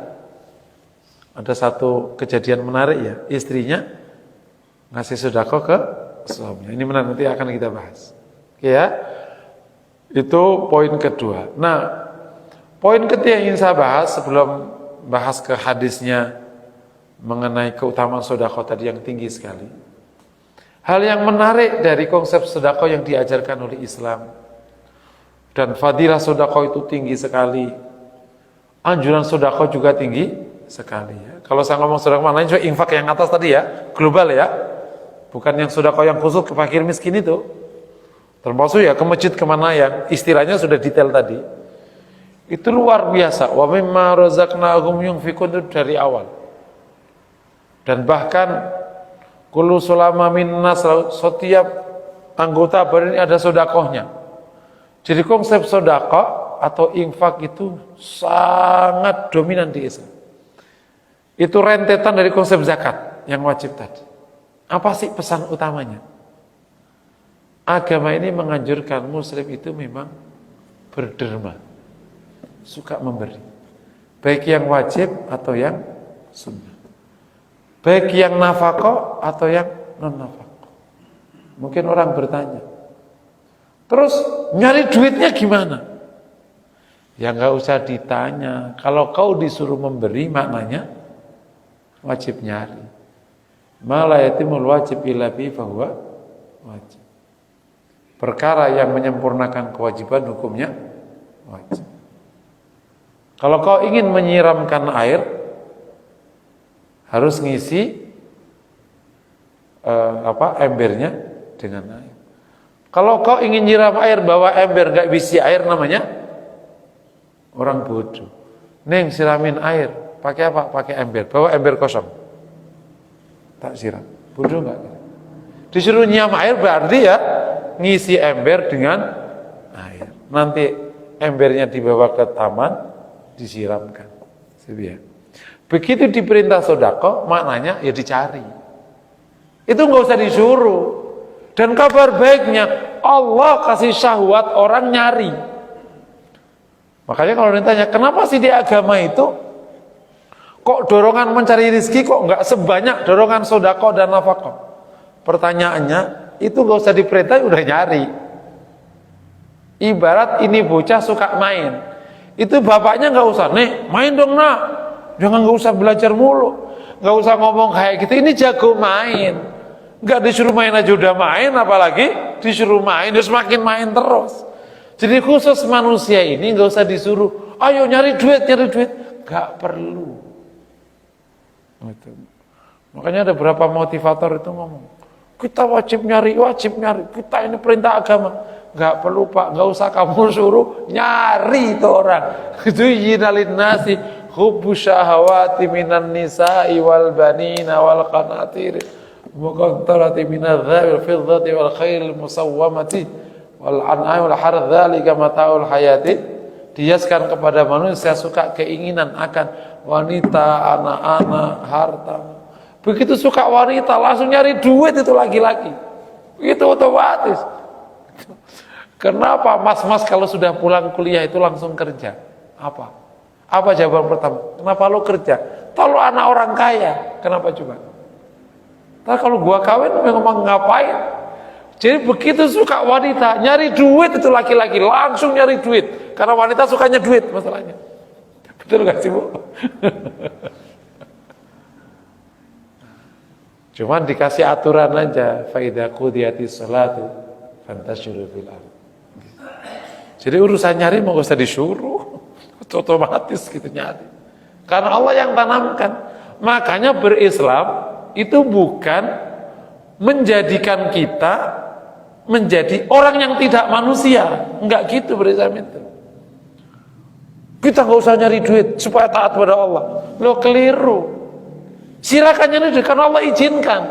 S1: ada satu kejadian menarik ya, istrinya ngasih sedekah ke suaminya. Ini menarik, nanti akan kita bahas. Oke ya. Itu poin kedua. Nah, poin ketiga yang ingin saya bahas sebelum bahas ke hadisnya mengenai keutamaan sedekah tadi yang tinggi sekali. Hal yang menarik dari konsep sedekah yang diajarkan oleh Islam dan fadilah sedekah itu tinggi sekali. Anjuran sedekah juga tinggi sekali ya. Kalau saya ngomong sedekah maknanya juga infak yang atas tadi ya, global ya. Bukan yang sedekah yang khusus ke fakir miskin itu. Termasuk ya ke masjid kemana yang istilahnya sudah detail tadi. Itu luar biasa. Wa mimma razaqnahum yunfiqun dari awal. Dan bahkan kullu sulama minnas, setiap anggota badan ini ada sedekahnya. Jadi konsep sedekah atau infak itu sangat dominan di Islam. Itu rentetan dari konsep zakat yang wajib tadi. Apa sih pesan utamanya? Agama ini menganjurkan muslim itu memang berderma, suka memberi. Baik yang wajib atau yang sunnah. Baik yang nafkah atau yang non-nafkah. Mungkin orang bertanya, terus nyari duitnya gimana? Ya nggak usah ditanya. Kalau kau disuruh memberi, maknanya wajib nyari. Mala yatimul wajib illa bi fahuwa wajib. Perkara yang menyempurnakan kewajiban hukumnya wajib. Kalau kau ingin menyiramkan air, harus ngisi embernya dengan air. Kalau kau ingin nyiram air, bawa ember, gak bisi air, namanya orang bodoh. Neng, siramin air, pakai apa? Pakai ember. Bawa ember kosong, tak siram. Bodoh gak? Disuruh nyiram air berarti ya ngisi ember dengan air. Nanti embernya dibawa ke taman, disiramkan. Begitu diperintah sedekah, maknanya ya dicari. Itu nggak usah disuruh. Dan kabar baiknya, Allah kasih syahwat orang nyari. Makanya kalau ditanya, kenapa sih di agama itu kok dorongan mencari rezeki kok nggak sebanyak dorongan sedekah dan nafkah? Pertanyaannya, itu nggak usah diperintah, udah nyari. Ibarat ini bocah suka main, itu bapaknya nggak usah, nih main dong nak, jangan nggak usah belajar mulu, nggak usah ngomong kayak gitu, ini jago main. Nggak disuruh main aja udah main, apalagi disuruh main, dia semakin main terus. Jadi khusus manusia ini nggak usah disuruh, ayo nyari duit, nggak perlu. Makanya ada beberapa motivator itu ngomong, kita wajib nyari, kita ini perintah agama. Nggak perlu Pak, nggak usah kamu suruh, nyari itu orang. Itu yinalin nasi hubbu syahawati minan nisa'i wal banina wal qanatir muqantarati minadh dhabil fiddati wal khairil musawwamati wal an'am wal harth dzalika mata'ul hayati. Dihiaskan kepada manusia suka keinginan akan wanita, anak-anak, harta. Begitu suka wanita langsung nyari duit itu laki-laki. Itu otomatis. Kenapa mas-mas kalau sudah pulang kuliah itu langsung kerja? Apa jawaban pertama? Kenapa lo kerja? Kalau anak orang kaya, kenapa coba? Tapi kalau gua kawin memang ngapain? Jadi begitu suka wanita, nyari duit itu laki-laki langsung nyari duit. Karena wanita sukanya duit masalahnya. Betul gak sih Bu? Cuman dikasih aturan aja, fa idza qudiyatis sholatu fantashiru fil ardh. Jadi urusan nyari mau usah disuruh, otomatis gitu nyari. Karena Allah yang tanamkan. Makanya berislam itu bukan menjadikan kita menjadi orang yang tidak manusia, enggak gitu berislam itu. Kita nggak usah nyari duit supaya taat pada Allah. Lo keliru. Silakan nyari duit karena Allah izinkan.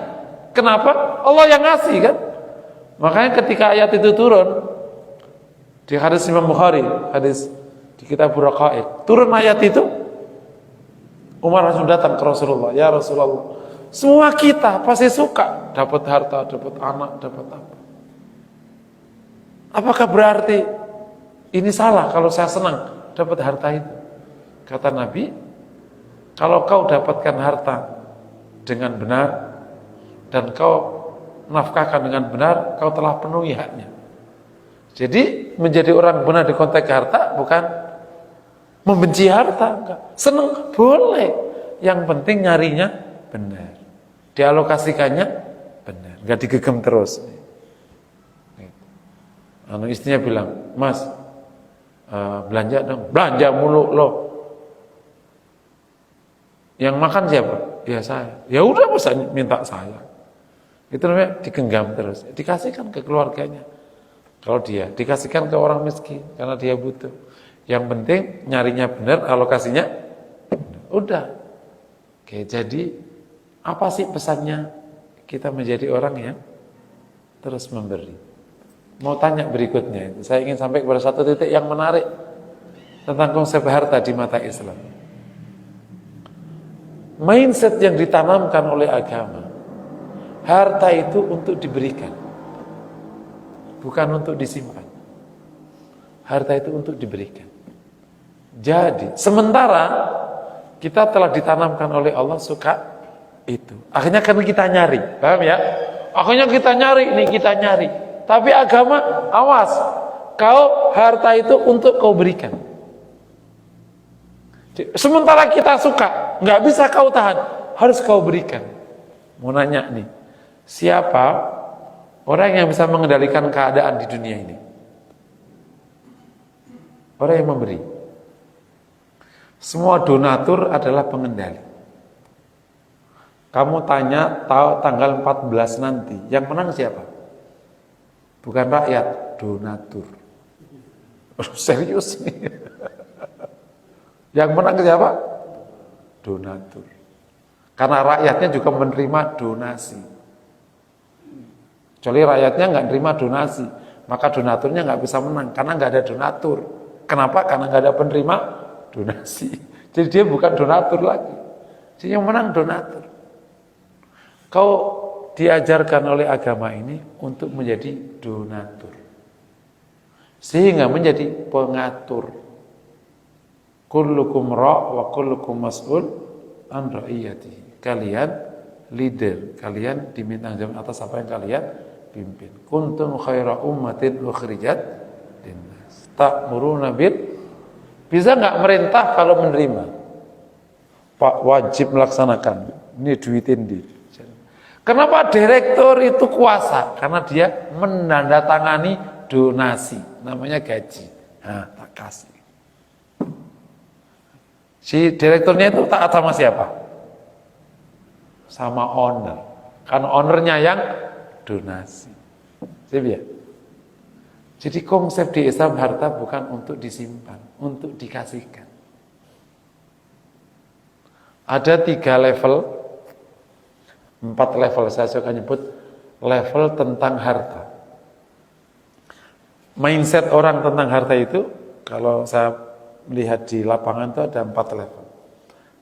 S1: Kenapa? Allah yang ngasih kan. Makanya ketika ayat itu turun di hadis Imam Bukhari, hadis di kitab Raqaiq, turun ayat itu, Umar langsung datang ke Rasulullah, ya Rasulullah, semua kita pasti suka dapat harta, dapat anak, dapat apa. Apakah berarti ini salah kalau saya senang dapat harta itu? Kata Nabi, kalau kau dapatkan harta dengan benar dan kau nafkahkan dengan benar, kau telah penuhi haknya. Jadi menjadi orang benar di konteks harta bukan membenci harta, enggak. Senang boleh, yang penting nyarinya benar, dialokasikannya benar, enggak digegem terus. Istrinya bilang, Mas, belanja dong, belanja mulu loh. Yang makan siapa? Ya saya. Ya udah masa minta saya. Itu namanya digenggam terus, dikasihkan ke keluarganya. Kalau dia dikasihkan ke orang miskin karena dia butuh. Yang penting nyarinya benar, alokasinya udah. Oke, jadi apa sih pesannya kita menjadi orang yang terus memberi? Mau tanya berikutnya itu. Saya ingin sampai kepada satu titik yang menarik tentang konsep harta di mata Islam. mindset yang ditanamkan oleh agama, harta itu untuk diberikan, bukan untuk disimpan. Harta itu untuk diberikan. Jadi, sementara kita telah ditanamkan oleh Allah suka itu. Akhirnya kan kita nyari, paham ya? Akhirnya kita nyari. Tapi agama, awas, kau harta itu untuk kau berikan. Sementara kita suka, nggak bisa kau tahan, harus kau berikan. Mau nanya nih, siapa orang yang bisa mengendalikan keadaan di dunia ini? Orang yang memberi. Semua donatur adalah pengendali. Kamu tanya tahu tanggal 14 nanti, yang menang siapa? Bukan rakyat, donatur. Serius nih. Yang menang siapa? Donatur. Karena rakyatnya juga menerima donasi. Kecuali rakyatnya nggak menerima donasi, maka donaturnya nggak bisa menang karena nggak ada donatur. Kenapa? Karena nggak ada penerima donasi. Jadi dia bukan donatur lagi. Jadi yang menang donatur. Kau diajarkan oleh agama ini untuk menjadi donatur, sehingga menjadi pengatur. Kullukum ra' wa kullukum mas'ul an ra'iyatihi. Kalian leader, kalian diminta jawab atas apa yang kalian pimpin. Kuntum khaira ummatin ukhrijat linnas ta'muruna bil. Bisa nggak merintah kalau menerima? Pak wajib melaksanakan. Ini duitin di. Kenapa direktur itu kuasa? Karena dia menandatangani donasi, namanya gaji. Nah, tak kasih. Si direkturnya itu taat sama siapa? Sama owner. Karena ownernya yang donasi. Ya? Jadi konsep di Islam harta bukan untuk disimpan, untuk dikasihkan. Ada 3 level, 4 level, saya suka nyebut level tentang harta. Mindset orang tentang harta itu, kalau saya melihat di lapangan itu ada 4 level.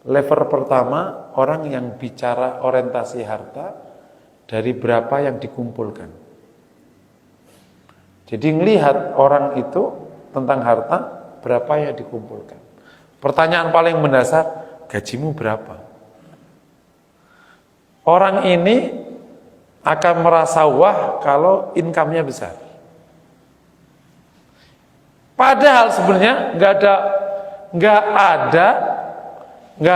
S1: Level pertama, orang yang bicara orientasi harta dari berapa yang dikumpulkan. Jadi melihat orang itu tentang harta, berapa yang dikumpulkan. Pertanyaan paling mendasar, gajimu berapa? Orang ini akan merasa wah kalau income-nya besar. Padahal sebenarnya nggak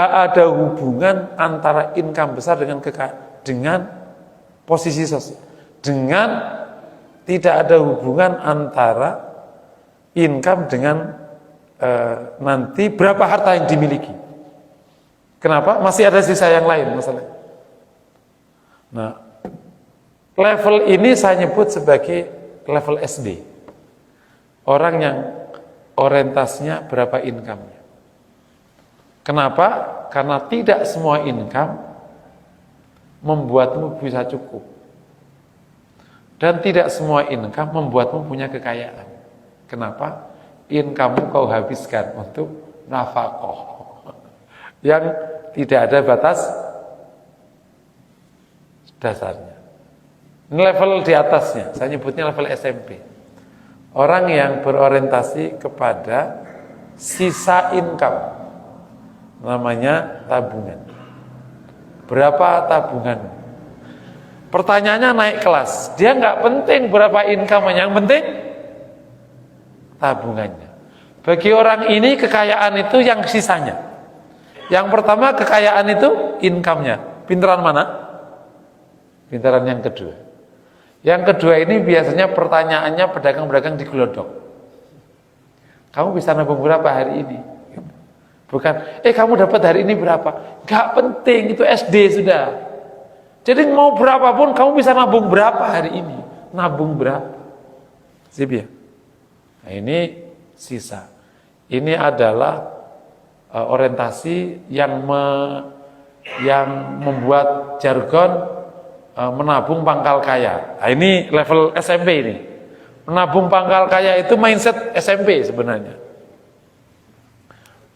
S1: ada hubungan antara income besar dengan posisi sosial. Tidak ada hubungan antara income dengan nanti berapa harta yang dimiliki. Kenapa? Masih ada sisa yang lain masalah. Nah, level ini saya nyebut sebagai level SD. Orang yang orientasinya berapa income-nya. Kenapa? Karena tidak semua income membuatmu bisa cukup. Dan tidak semua income membuatmu punya kekayaan. Kenapa? Income-mu kau habiskan untuk nafkah yang tidak ada batas dasarnya. Ini level di atasnya, saya nyebutnya level SMP. Orang yang berorientasi kepada sisa income, namanya tabungan. Berapa tabungan? Pertanyaannya naik kelas. Dia nggak penting berapa income, yang penting tabungannya. Bagi orang ini kekayaan itu yang sisanya. Yang pertama kekayaan itu income-nya. Pinteran mana? Pinteran yang kedua. Yang kedua ini biasanya pertanyaannya pedagang-pedagang di gelodok. Kamu bisa nabung berapa hari ini? Bukan, kamu dapat hari ini berapa? Gak penting, itu SD sudah. Jadi mau berapapun kamu bisa nabung berapa hari ini? Nabung berapa? Sip ya? Nah ini sisa. Ini adalah orientasi yang membuat jargon menabung pangkal kaya. Nah, ini level SMP ini. Menabung pangkal kaya itu mindset SMP sebenarnya.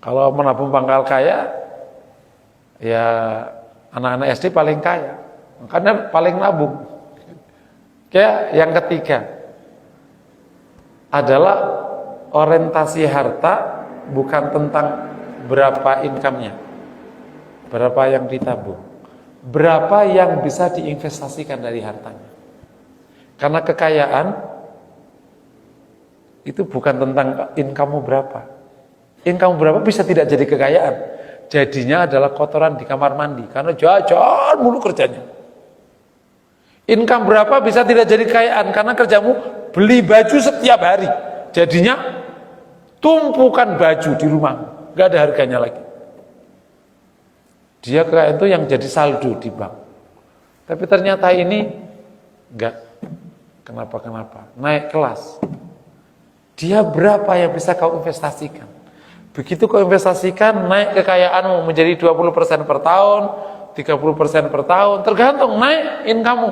S1: Kalau menabung pangkal kaya ya anak-anak SD paling kaya, karena paling nabung. Kayak yang ketiga adalah orientasi harta bukan tentang berapa income-nya, berapa yang ditabung, berapa yang bisa diinvestasikan dari hartanya. Karena kekayaan itu bukan tentang income-mu berapa. Income berapa bisa tidak jadi kekayaan. Jadinya adalah kotoran di kamar mandi karena jajan mulu kerjanya. Income berapa bisa tidak jadi kekayaan karena kerjamu beli baju setiap hari. Jadinya tumpukan baju di rumah, nggak ada harganya lagi. Dia kekayaan itu yang jadi saldo di bank. Tapi ternyata ini enggak. Kenapa? Naik kelas. Dia berapa yang bisa kau investasikan? Begitu kau investasikan, naik kekayaanmu menjadi 20% per tahun, 30% per tahun, tergantung naik income-mu.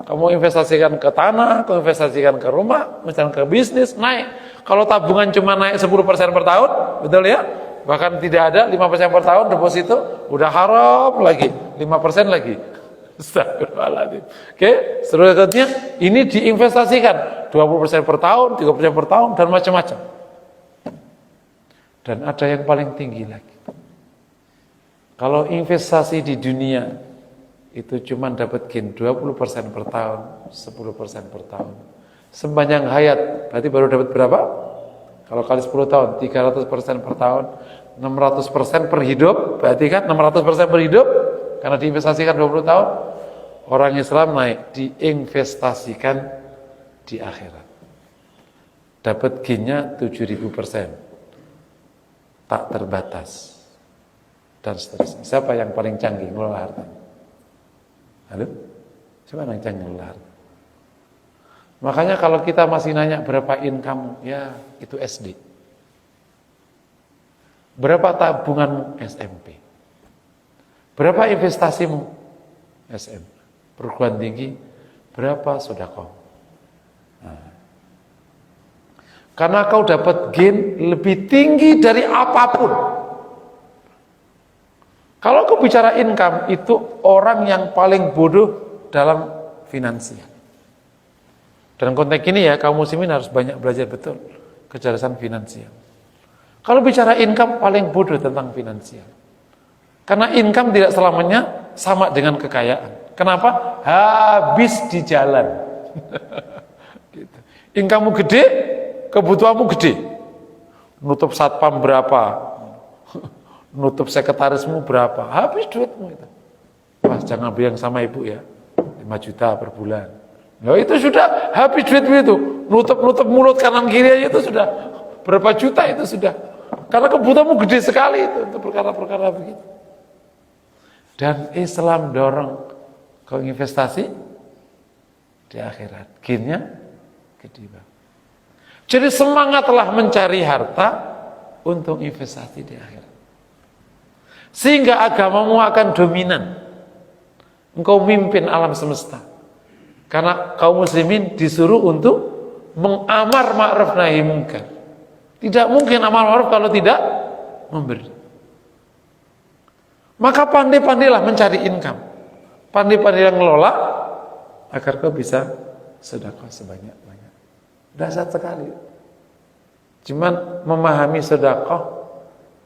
S1: Kamu investasikan ke tanah, kau investasikan ke rumah, misalnya ke bisnis, naik. Kalau tabungan cuma naik 10% per tahun, betul ya? Bahkan tidak ada 5% per tahun deposito, udah haram lagi, 5% lagi. Astagfirullahaladzim. Oke, selanjutnya ini diinvestasikan 20% per tahun, 30% per tahun, dan macam-macam. Dan ada yang paling tinggi lagi. Kalau investasi di dunia itu cuma dapat gain 20% per tahun, 10% per tahun. Sepanjang hayat, berarti baru dapat berapa? Kalau kali 10 tahun, 300% per tahun, 600% per hidup, berarti kan 600% per hidup, karena diinvestasikan 20 tahun, orang Islam naik, diinvestasikan di akhirat. Dapat gainnya 7.000%, tak terbatas, dan seterusnya. Siapa yang paling canggih ngelola harta? Halo? Siapa yang canggih ngelola harta? Makanya kalau kita masih nanya berapa income, ya itu SD. Berapa tabunganmu? SMP. Berapa investasimu? SM. Perguruan tinggi, berapa sedekah? Nah. Karena kau dapat gain lebih tinggi dari apapun. Kalau kau bicara income, itu orang yang paling bodoh dalam finansial. Dalam konteks ini ya, kaum muslimin harus banyak belajar betul kecerdasan finansial. Kalau bicara income, paling bodoh tentang finansial. Karena income tidak selamanya sama dengan kekayaan. Kenapa? Habis di jalan. Gitu. Income-mu gede, kebutuhanmu gede. Nutup satpam berapa? Nutup sekretarismu berapa? Habis duitmu itu. Wah, jangan bilang sama ibu ya. 5 juta per bulan. Ya itu sudah habis duitmu itu. Nutup mulut kanan kiri aja itu sudah berapa juta itu sudah. Karena kebutuhanmu gede sekali itu untuk perkara-perkara begitu. Dan Islam dorong kau investasi di akhirat. Gainnya gede banget. Jadi semangatlah mencari harta untuk investasi di akhirat. Sehingga agamamu akan dominan. Engkau mimpin alam semesta. Karena kaum muslimin disuruh untuk mengamar ma'ruf nahi munkar. Tidak mungkin amal ma'ruf kalau tidak memberi. Maka pandai-pandailah mencari income. Pandai-pandailah ngelola agar kau bisa sedekah sebanyak-banyak. Dasar sekali. Cuman memahami sedekah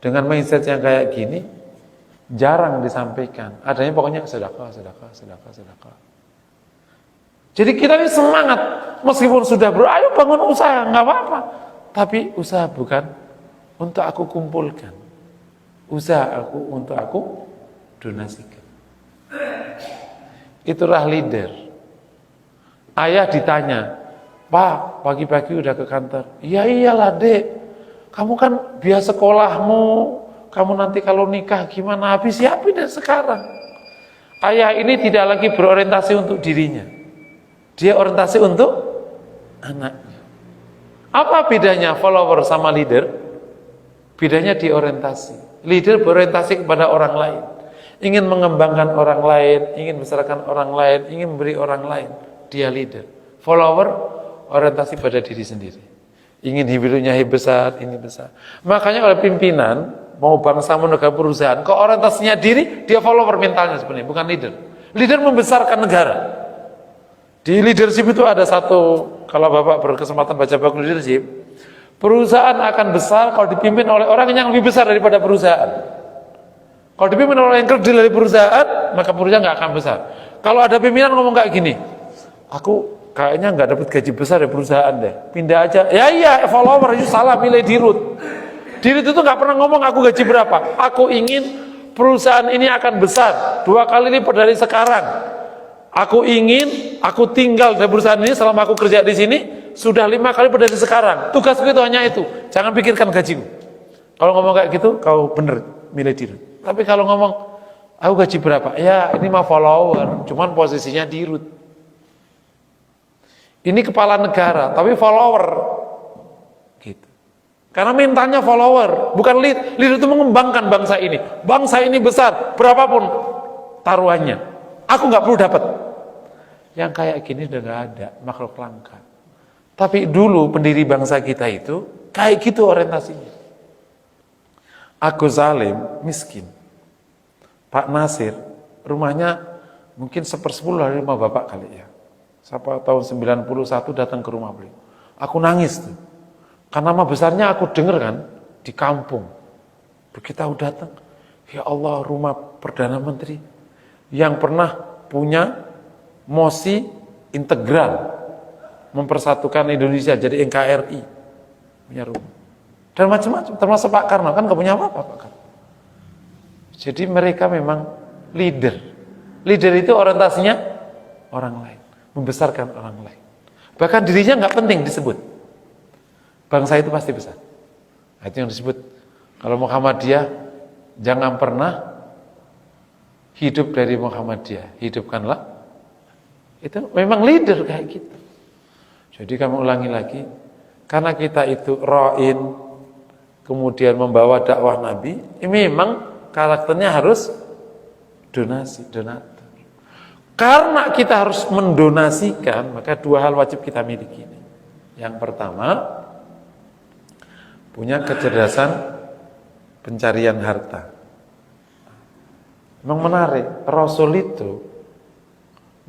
S1: dengan mindset yang kayak gini jarang disampaikan. Adanya pokoknya sedekah. Jadi kita ini semangat meskipun sudah ayo bangun usaha, nggak apa-apa. Tapi usaha bukan untuk aku kumpulkan. Usaha aku untuk aku donasikan. Itulah leader. Ayah ditanya, Pak, pagi-pagi udah ke kantor. Iya iyalah dek, kamu kan biaya sekolahmu, kamu nanti kalau nikah gimana, habis siapin dari sekarang. Ayah ini tidak lagi berorientasi untuk dirinya, dia orientasi untuk anaknya. Apa bedanya follower sama leader? Bedanya di orientasi. Leader berorientasi kepada orang lain, ingin mengembangkan orang lain, ingin membesarkan orang lain, ingin memberi orang lain. Dia leader. Follower orientasi pada diri sendiri, ingin hidupnya besar, ini besar. Makanya oleh pimpinan mau bangsa, mau negara, perusahaan, kok orientasinya diri, dia follower mentalnya sebenarnya, bukan leader. Leader membesarkan negara. Di leadership itu ada satu, kalau Bapak berkesempatan baca buku leadership, perusahaan akan besar kalau dipimpin oleh orang yang lebih besar daripada perusahaan. Kalau dipimpin oleh yang kerdil dari perusahaan, maka perusahaan nggak akan besar. Kalau ada pimpinan ngomong kayak gini, aku kayaknya nggak dapat gaji besar dari perusahaan deh, pindah aja. Ya iya, follower itu salah, milih Dirut. Dirut itu nggak pernah ngomong aku gaji berapa. Aku ingin perusahaan ini akan besar 2 kali lipat dari sekarang. Aku ingin aku tinggal di perusahaan ini selama aku kerja di sini sudah 5 kali lipat dari sekarang. Tugasku itu hanya itu. Jangan pikirkan gajiku. Kalau ngomong kayak gitu, kau bener milih Dirut. Tapi kalau ngomong aku gaji berapa? Ya ini mah follower, cuman posisinya Dirut. Ini kepala negara, tapi follower. Gitu. Karena mentalnya follower, bukan lead. Lead itu mengembangkan bangsa ini. Bangsa ini besar, berapapun taruhannya. Aku nggak perlu dapat. Yang kayak gini udah nggak ada, makhluk langka. Tapi dulu pendiri bangsa kita itu kayak gitu orientasinya. Agus Salim miskin. Pak Nasir rumahnya mungkin 1/10 dari rumah bapak kali ya. Siapa tahun 91 datang ke rumah beliau. Aku nangis tuh. Karena nama besarnya aku denger kan di kampung. Begitu aku datang, ya Allah, rumah Perdana Menteri yang pernah punya mosi integral mempersatukan Indonesia jadi NKRI, punya rumah. Dan macam-macam, termasuk Pak Karno kan gak punya apa-apa Pak Karno. Jadi mereka memang leader. Leader itu orientasinya orang lain, membesarkan orang lain. Bahkan dirinya nggak penting disebut. Bangsa itu pasti besar. Nah, itu yang disebut. Kalau Muhammadiyah, jangan pernah hidup dari Muhammadiyah. Hidupkanlah. Itu memang leader kayak gitu. Jadi kami ulangi lagi. Karena kita itu ra'in, kemudian membawa dakwah Nabi, ini memang karakternya harus donasi, donatur. Karena kita harus mendonasikan, maka 2 hal wajib kita miliki. Yang pertama, punya kecerdasan pencarian harta. Memang menarik, Rasul itu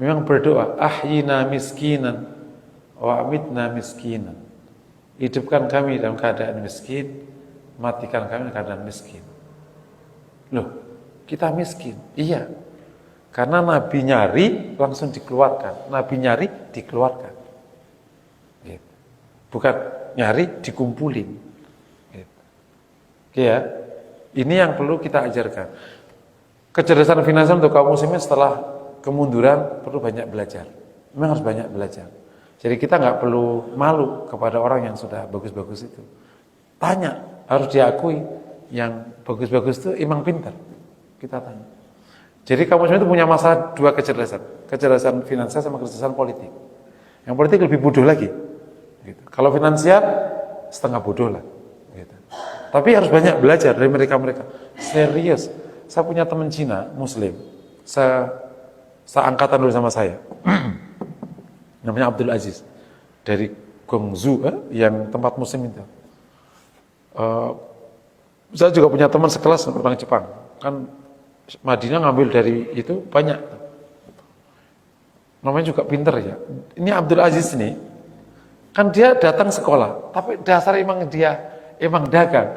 S1: memang berdoa, ahyina miskinan wa amitna miskinan. Hidupkan kami dalam keadaan miskin, matikan kami dalam keadaan miskin. Loh, kita miskin? Iya. Karena Nabi nyari langsung dikeluarkan. Nabi nyari dikeluarkan. Gitu. Bukan nyari dikumpulin. Gitu. Oke ya. Ini yang perlu kita ajarkan. Kecerdasan finansial untuk kaum muslimin setelah kemunduran perlu banyak belajar. Memang harus banyak belajar. Jadi kita nggak perlu malu kepada orang yang sudah bagus-bagus itu. Tanya, harus diakui yang bagus-bagus itu emang pintar. Kita tanya. Jadi kaum muslimin itu punya masalah 2 kecerdasan. Kecerdasan finansial sama kecerdasan politik. Yang politik lebih bodoh lagi. Gitu. Kalau finansial setengah bodoh lah. Gitu. Tapi harus banyak belajar dari mereka-mereka. Serius. Saya punya teman Cina, Muslim. Seangkatan dulu sama saya. Namanya Abdul Aziz. Dari Guangzhou, yang tempat Muslim itu. Saya juga punya teman sekelas orang Jepang. Kan Madinah ngambil dari itu banyak. Namanya juga pinter ya. Ini Abdul Aziz nih. Kan dia datang sekolah. Tapi dasar emang dia emang dagang.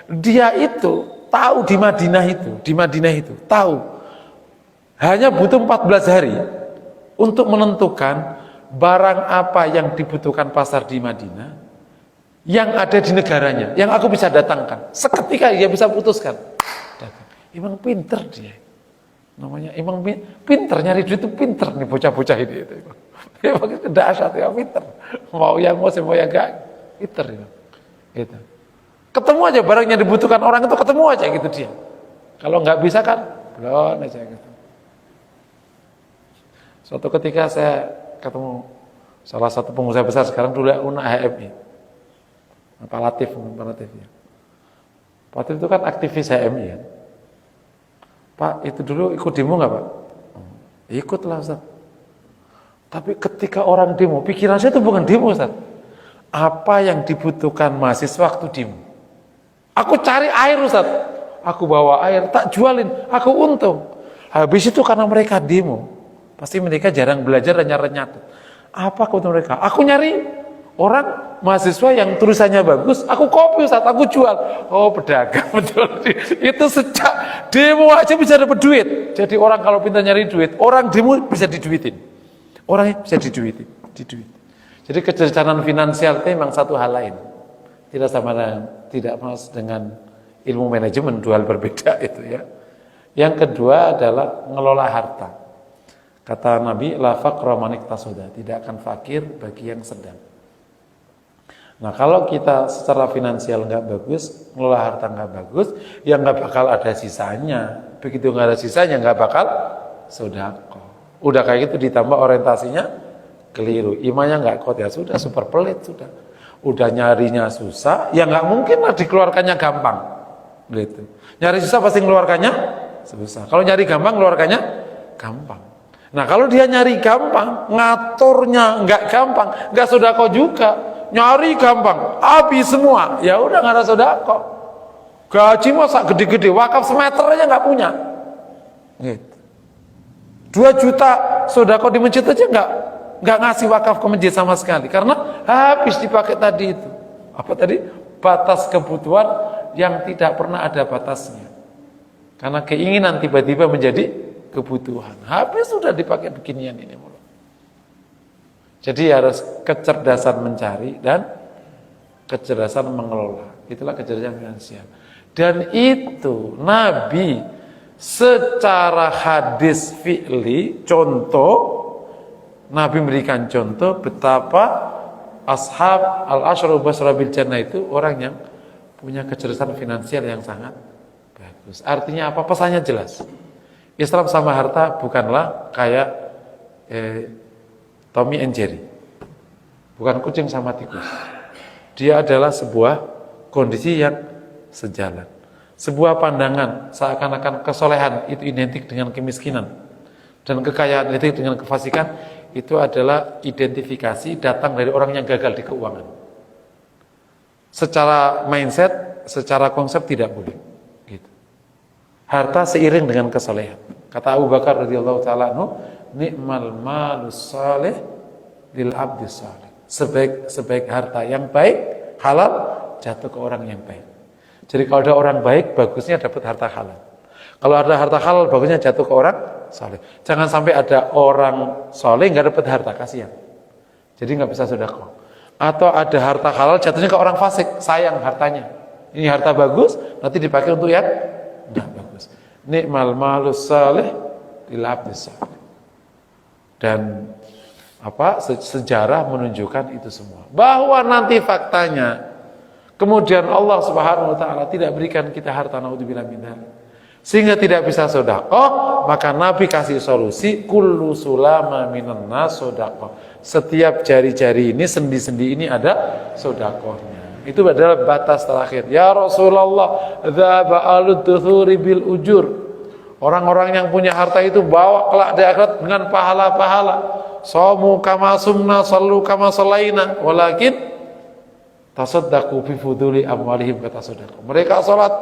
S1: Dia itu tahu di Madinah itu tahu hanya butuh 14 hari untuk menentukan barang apa yang dibutuhkan pasar di Madinah yang ada di negaranya, yang aku bisa datangkan. Seketika dia bisa putuskan. Emang pinter dia. Namanya emang pinter, nyari duit itu pinter nih bocah-bocah ini. Emang itu dahsyat ya, pinter. Mau yang mau yang enggak, pinter ya. Gitu. Ketemu aja barang yang dibutuhkan orang itu, ketemu aja gitu dia. Kalau nggak bisa kan, belum aja gitu. Suatu ketika saya ketemu salah satu pengusaha besar sekarang dulu UNA HMI, Pak Latif ya. Pak Latif itu kan aktivis HMI ya. Pak itu dulu ikut demo nggak Pak? Ikut lah Ustaz. Tapi ketika orang demo, pikiran saya itu bukan demo Ustaz. Apa yang dibutuhkan mahasiswa waktu demo? Aku cari air Ustaz. aku bawa air, tak jualin, aku untung. Habis itu karena mereka demo, pasti mereka jarang belajar dan nyatet. Apa keuntungan mereka? Aku nyari orang mahasiswa yang tulisannya bagus, aku copy Ustaz, aku jual. Oh, pedagang betul. Itu sejak demo aja bisa dapat duit. Jadi orang kalau pintar nyari duit, orang demo bisa diduitin. Orangnya bisa diduitin. Jadi kecerdasan finansial itu memang satu hal lain. Tidak sama dengan ilmu manajemen, dua hal berbeda itu ya. Yang kedua adalah ngelola harta. Kata Nabi, la faqra man iktasada, tidak akan fakir bagi yang sedang. Nah, kalau kita secara finansial nggak bagus, ngelola harta nggak bagus, ya nggak bakal ada sisanya. Begitu nggak ada sisanya, nggak bakal sedekah. Udah kayak gitu ditambah orientasinya keliru, imannya nggak kuat, ya sudah super pelit sudah. Udah nyarinya susah, ya nggak mungkin lah dikeluarkannya gampang. Gitu. Nyari susah pasti ngeluarkannya susah. Kalau nyari gampang, ngeluarkannya gampang. Nah, kalau dia nyari gampang, ngaturnya nggak gampang, nggak sedekah juga. Nyari gampang, habis semua, ya udah nggak ada sedekah. Gaji masa gede-gede, wakaf semeter aja nggak punya. Gitu. 2 juta sedekah di masjid aja nggak ngasih wakaf ke masjid sama sekali, karena habis dipakai tadi itu. Apa tadi? Batas kebutuhan yang tidak pernah ada batasnya. Karena keinginan tiba-tiba menjadi kebutuhan. Habis sudah dipakai beginian ini mulu. Jadi harus kecerdasan mencari dan kecerdasan mengelola. Itulah kecerdasan finansial. Dan itu Nabi secara hadis fi'li, contoh, Nabi memberikan contoh betapa ashab al-asyru basyara bil jannah itu orang yang punya kecerdasan finansial yang sangat bagus. Artinya apa? Pesannya jelas. Islam sama harta bukanlah kayak Tommy and Jerry. Bukan kucing sama tikus. Dia adalah sebuah kondisi yang sejalan. Sebuah pandangan seakan-akan kesolehan itu identik dengan kemiskinan. Dan kekayaan identik dengan kefasikan. Itu adalah identifikasi datang dari orang yang gagal di keuangan. Secara mindset, secara konsep tidak boleh. Gitu. Harta seiring dengan kesolehan. Kata Abu Bakar radhiyallahu taala anhu, ni'mal malus salih lil abdis salih. Sebaik harta yang baik halal jatuh ke orang yang baik. Jadi kalau ada orang baik, bagusnya dapat harta halal. Kalau ada harta halal, bagusnya jatuh ke orang saleh. Jangan sampai ada orang saleh nggak dapat harta, kasihan. Jadi nggak bisa sedekah. Atau ada harta halal jatuhnya ke orang fasik, sayang hartanya. Ini harta bagus, nanti dipakai untuk yang nggak bagus. Ni'mal malus salih lil abdis salih. Dan sejarah menunjukkan itu semua. Bahwa nanti faktanya kemudian Allah Subhanahu wa taala tidak berikan kita harta, naudzubillah min dzalik, sehingga tidak bisa sedekah, maka Nabi kasih solusi, kullu sulama minan nas sedekah. Setiap jari-jari ini, sendi-sendi ini ada sedekahnya. Itu adalah batas terakhir. Ya Rasulullah, dzaba alud-duthuri bil ujur. Orang-orang yang punya harta itu bawa kelak di akhirat dengan pahala-pahala. Shamu kama sumna, sallu kama sallaina, walakin tasaddaqu fi fuduli amwalihim, kata sedekah. Mereka salat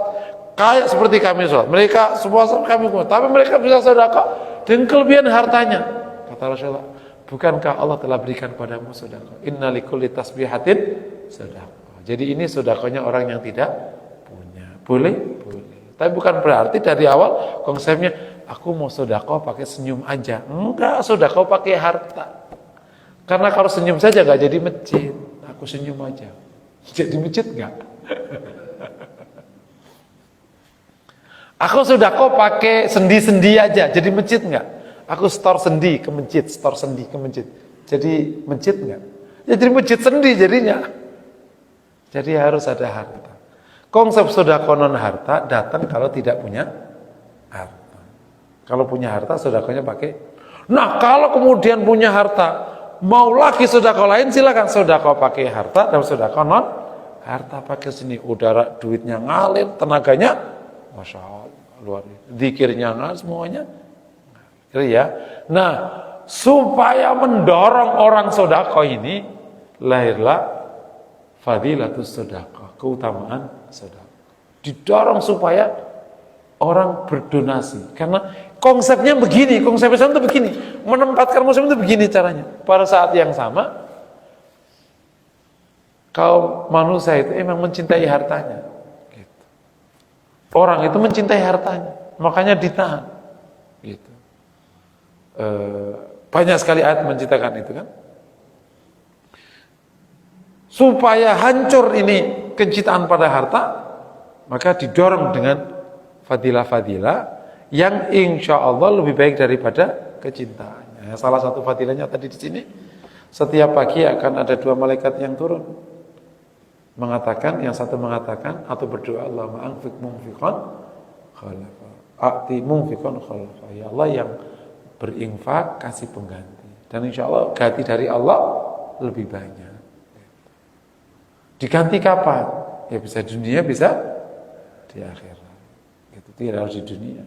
S1: kayak seperti kami salat. Mereka semua kami kuat, tapi mereka bisa sedekah dengan kelebihan hartanya. Kata Rasulullah, bukankah Allah telah berikan padamu sedekah? Inna likulli tasbihatin sedekah. Jadi ini sedekahnya orang yang tidak punya. Boleh? Boleh. Tapi bukan berarti dari awal konsepnya aku mau sedekah pakai senyum aja. Enggak, sedekah pakai harta. Karena kalau senyum saja enggak jadi masjid. Aku senyum aja. Jadi masjid enggak? Aku sedekah pakai sendi-sendi aja. Jadi masjid enggak? Aku store sendi ke masjid, store sendi ke masjid. Jadi masjid enggak? Ya jadi masjid sendi jadinya. Jadi harus ada harta. Konsep sedekah non harta datang kalau tidak punya harta. Kalau punya harta, sedekahnya pakai. Nah, kalau kemudian punya harta, mau lagi sedekah lain, silakan sedekah pakai harta dan sedekah non harta pakai sini. Udara duitnya ngalir, tenaganya, masya Allah, luar biasa. Zikirnya ngalir, semuanya. Ya. Nah, supaya mendorong orang sedekah ini, lahirlah fadilatus sedekah, keutamaan sedekah. Didorong supaya orang berdonasi. Karena konsepnya begini, konsep Islam itu begini. Menempatkan muslim itu begini caranya. Pada saat yang sama, kaum manusia itu emang mencintai hartanya. Gitu. Orang itu mencintai hartanya, makanya ditahan. Gitu. Banyak sekali ayat menceritakan itu kan. Supaya hancur ini kecintaan pada harta, maka didorong dengan fadilah-fadilah yang insya Allah lebih baik daripada kecintaannya. Salah satu fadilahnya tadi di sini, setiap pagi akan ada 2 malaikat yang turun, mengatakan, yang satu mengatakan atau berdoa, Allahumma anfiq munfiqan khalafa, a'ti munfiqan khalafa. Ya Allah, yang berinfak kasih pengganti, dan insya Allah ganti dari Allah lebih banyak. Diganti kapan? Ya bisa di dunia, bisa di akhirat. Gitu, tidak harus di dunia.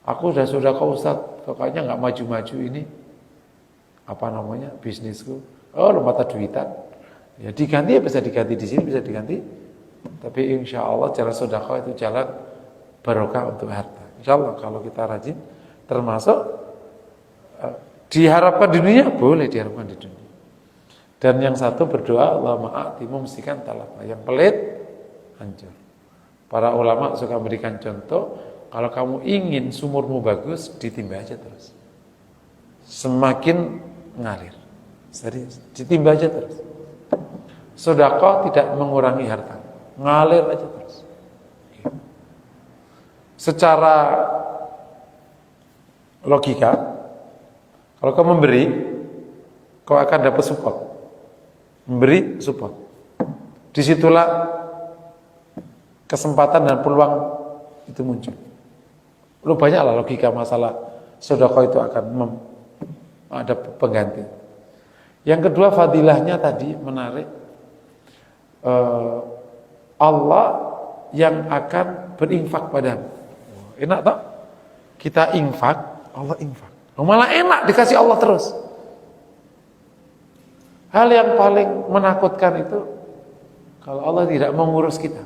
S1: Aku sudah sedekah Ustaz, pokoknya nggak maju-maju ini apa namanya bisnisku. Oh, mata duitan. Ya diganti, ya bisa diganti di sini, bisa diganti. Tapi insya Allah jalan sedekah itu jalan barokah untuk harta. Insya Allah kalau kita rajin, termasuk diharapkan di dunia, boleh diharapkan di dunia. Dan yang satu berdoa, Allahumma a'ti mumsikan talafa, yang pelit hancur. Para ulama suka memberikan contoh, kalau kamu ingin sumurmu bagus, ditimba aja terus. Semakin ngalir. Serius, ditimba aja terus. Sedekah tidak mengurangi harta, ngalir aja terus. Secara logika, kalau kau memberi, kau akan dapat support. Memberi support. Disitulah kesempatan dan peluang itu muncul. Lu banyaklah logika masalah sedekah itu akan ada pengganti. Yang kedua fadilahnya tadi menarik. Allah yang akan berinfak padamu. Enak tak? Kita infak, Allah infak. Malah enak dikasih Allah terus. Hal yang paling menakutkan itu kalau Allah tidak mau ngurus kita.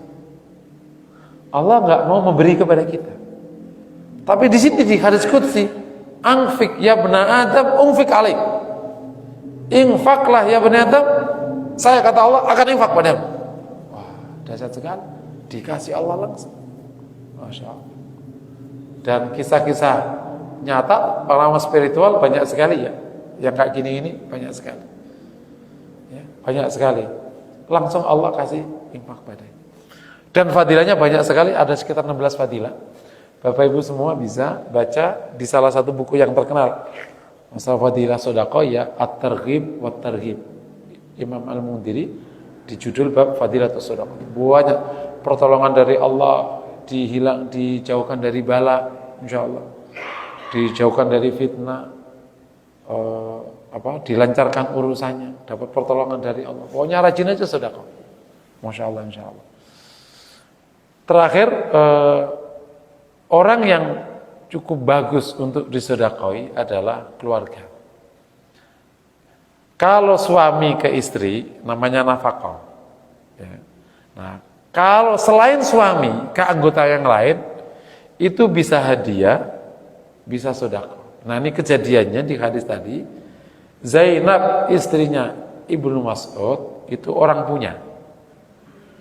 S1: Allah nggak mau memberi kepada kita. Tapi di sini di hadis qudsi, anfik ya bna Adam, unfik alaik. Infaklah ya bna Adam, saya kata Allah akan infak padamu. Wah, dahsyat sekali. Dikasih Allah langsung. Masya Allah. Dan kisah-kisah nyata pengalaman spiritual banyak sekali ya. Yang kayak gini-gini banyak sekali. Banyak sekali. Langsung Allah kasih infak padanya. Dan fadilahnya banyak sekali, ada sekitar 16 fadilah. Bapak Ibu semua bisa baca di salah satu buku yang terkenal. Masalah fadilah sedekah ya At-Targhib wa Tarhib. Imam Al-Mundhiri di judul bab fadilatus sedekah. Banyak pertolongan dari Allah, dijauhkan dari bala, insyaallah. Dijauhkan dari fitnah. Dilancarkan urusannya, dapat pertolongan dari Allah. Pokoknya rajin aja sedekah. Masya Allah, insya Allah. Terakhir, orang yang cukup bagus untuk disedekahi adalah keluarga. Kalau suami ke istri, namanya nafkah. Ya. Nah, kalau selain suami ke anggota yang lain, itu bisa hadiah, bisa sedekah. Nah, ini kejadiannya di hadis tadi. Zainab istrinya Ibnu Mas'ud itu orang punya.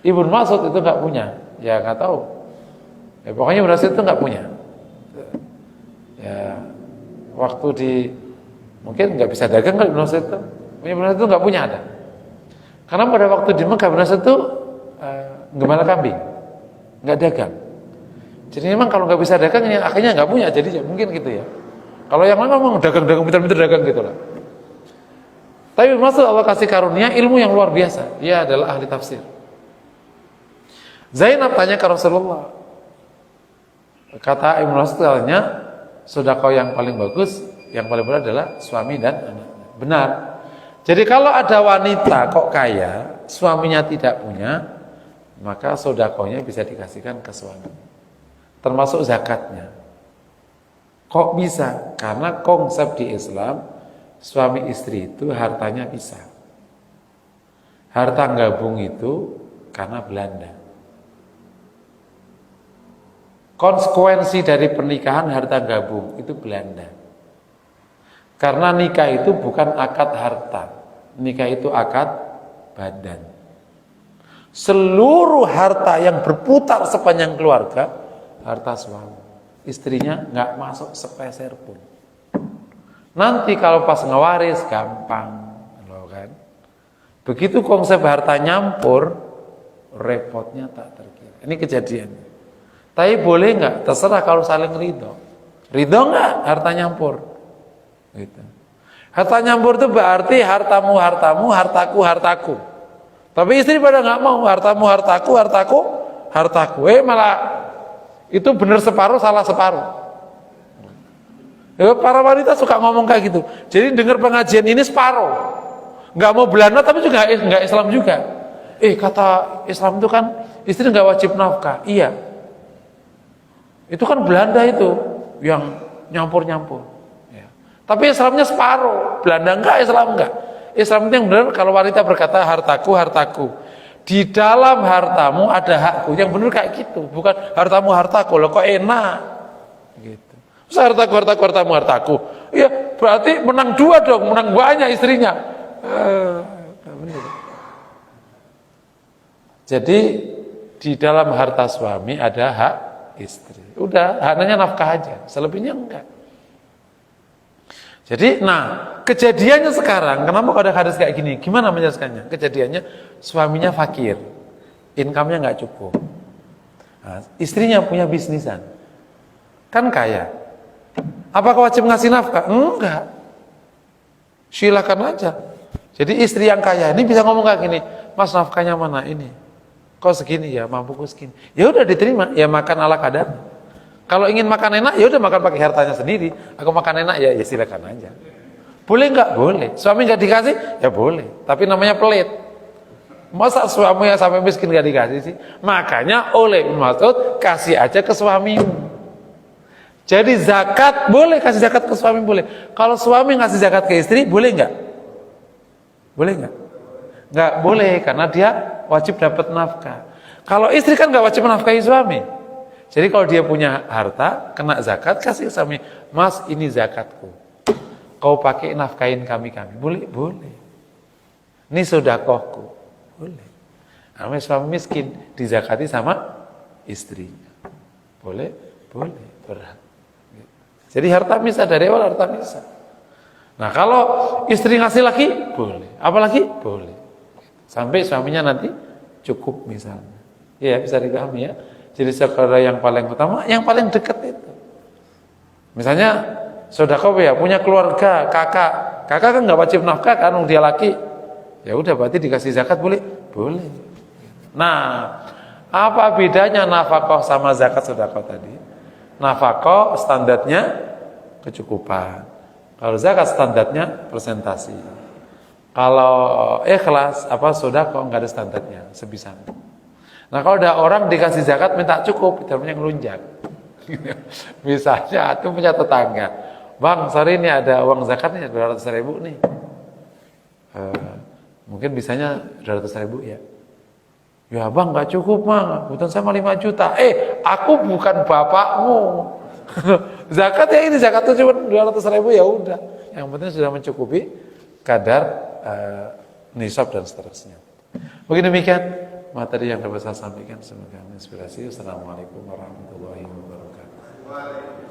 S1: Ibnu Mas'ud itu nggak punya, ya nggak tahu. Ya, pokoknya Ibnu Mas'ud itu nggak punya. Ya waktu mungkin nggak bisa dagang kan Ibnu Mas'ud itu. Ibnu Mas'ud itu nggak punya ada. Karena pada waktu di Mekah Ibnu Mas'ud itu gembala kambing, nggak dagang. Jadi memang kalau nggak bisa dagang, yang akhirnya nggak punya. Jadi ya, mungkin gitu ya. Kalau yang lain memang dagang pintar-pintar dagang gitu lah. Tapi maksud Allah kasih karunia ilmu yang luar biasa. Dia adalah ahli tafsir. Zainab tanya ke Rasulullah. Kata Ibnu Mas'ud katanya, sedekah yang paling bagus, yang paling benar adalah suami dan anak. Benar. Jadi kalau ada wanita kok kaya, suaminya tidak punya, maka sedekahnya bisa dikasihkan ke suami. Termasuk zakatnya. Kok bisa? Karena konsep di Islam suami istri itu hartanya pisah. Harta gabung itu karena Belanda. konsekuensi dari pernikahan harta gabung itu Belanda. Karena nikah itu bukan akad harta, nikah itu akad badan. Seluruh harta yang berputar sepanjang keluarga harta suami, istrinya nggak masuk sepeser pun. Nanti kalau pas ngewaris gampang, loh kan? Begitu konsep harta nyampur, repotnya tak terkira. Ini kejadiannya. Tapi boleh nggak? Terserah kalau saling ridho. Ridho nggak harta nyampur? Gitu. Harta nyampur itu berarti hartamu hartamu, hartaku hartaku. Tapi istri pada nggak mau, hartamu hartaku, hartaku hartaku. Malah itu benar separuh, salah separuh. Para wanita suka ngomong kayak gitu. Jadi dengar pengajian ini separuh, nggak mau Belanda tapi juga nggak Islam juga. Kata Islam itu kan istri nggak wajib nafkah. Iya. Itu kan Belanda itu yang nyampur-nyampur. Ya. Tapi Islamnya separuh, Belanda enggak, Islam enggak. Islam itu yang benar kalau wanita berkata hartaku, hartaku. Di dalam hartamu ada hakku, yang benar kayak gitu. Bukan hartamu, hartaku, loh kok enak. Gitu. Terus hartaku, hartaku, hartamu, hartaku. Ya berarti menang dua dong, menang banyak istrinya. Jadi di dalam harta suami ada hak istri. Udah, hanya nafkah aja, selebihnya enggak. Jadi, kejadiannya sekarang, kenapa ada hadis kayak gini? Gimana menjelaskannya? Kejadiannya, suaminya fakir, income-nya nggak cukup. Istrinya punya bisnisan, kan kaya. Apakah wajib ngasih nafkah? Enggak. Silakan aja. Jadi istri yang kaya ini bisa ngomong kayak gini, Mas nafkahnya mana ini? Kok segini ya, mampu kok segini. Ya udah diterima, ya makan ala kadar. Kalau ingin makan enak, ya udah makan pakai hartanya sendiri. Aku makan enak ya silakan aja. Boleh nggak? Boleh. Suami nggak dikasih, ya boleh. Tapi namanya pelit. Masa suami yang sampai miskin nggak dikasih sih? Makanya oleh maksud kasih aja ke suamimu. Jadi zakat boleh, kasih zakat ke suami boleh. Kalau suami ngasih zakat ke istri, boleh nggak? Boleh nggak? Nggak boleh karena dia wajib dapat nafkah. Kalau istri kan nggak wajib menafkahi suami. Jadi kalau dia punya harta, kena zakat, kasih suami. Mas, ini zakatku. Kau pakai nafkahin kami. Boleh? Boleh. Ini sedekahku. Boleh. Namanya suami miskin, dizakati sama istrinya. Boleh? Boleh. Berat. Jadi harta misah, dari awal harta misah. Nah kalau istri ngasih lagi, boleh. Apalagi? Boleh. Sampai suaminya nanti cukup misalnya. Ya bisa dipahami ya. Jadi saudara yang paling utama, yang paling dekat itu. Misalnya, sedekah ya punya keluarga, kakak kan nggak wajib nafkah kan, dia laki. Ya udah berarti dikasih zakat boleh? Boleh. Nah, apa bedanya nafkah sama zakat sedekah tadi? Nafkah standarnya kecukupan. Kalau zakat standarnya persentasi. Kalau ikhlas sedekah nggak ada standarnya, sebisa. Nah kalau ada orang dikasih zakat minta cukup, itu namanya ngelunjak. Misalnya itu punya tetangga, Bang, sorry ini ada uang zakatnya 200.000 nih. Mungkin bisanya 200.000 ya. Ya bang nggak cukup bang, kebutuhan saya 5 juta. Aku bukan bapakmu. Zakat ya ini, zakat itu cuma 200.000 ya udah. Yang penting sudah mencukupi kadar nisab dan seterusnya. Begini demikian materi yang dapat saya sampaikan, semoga menginspirasi. Assalamualaikum warahmatullahi wabarakatuh.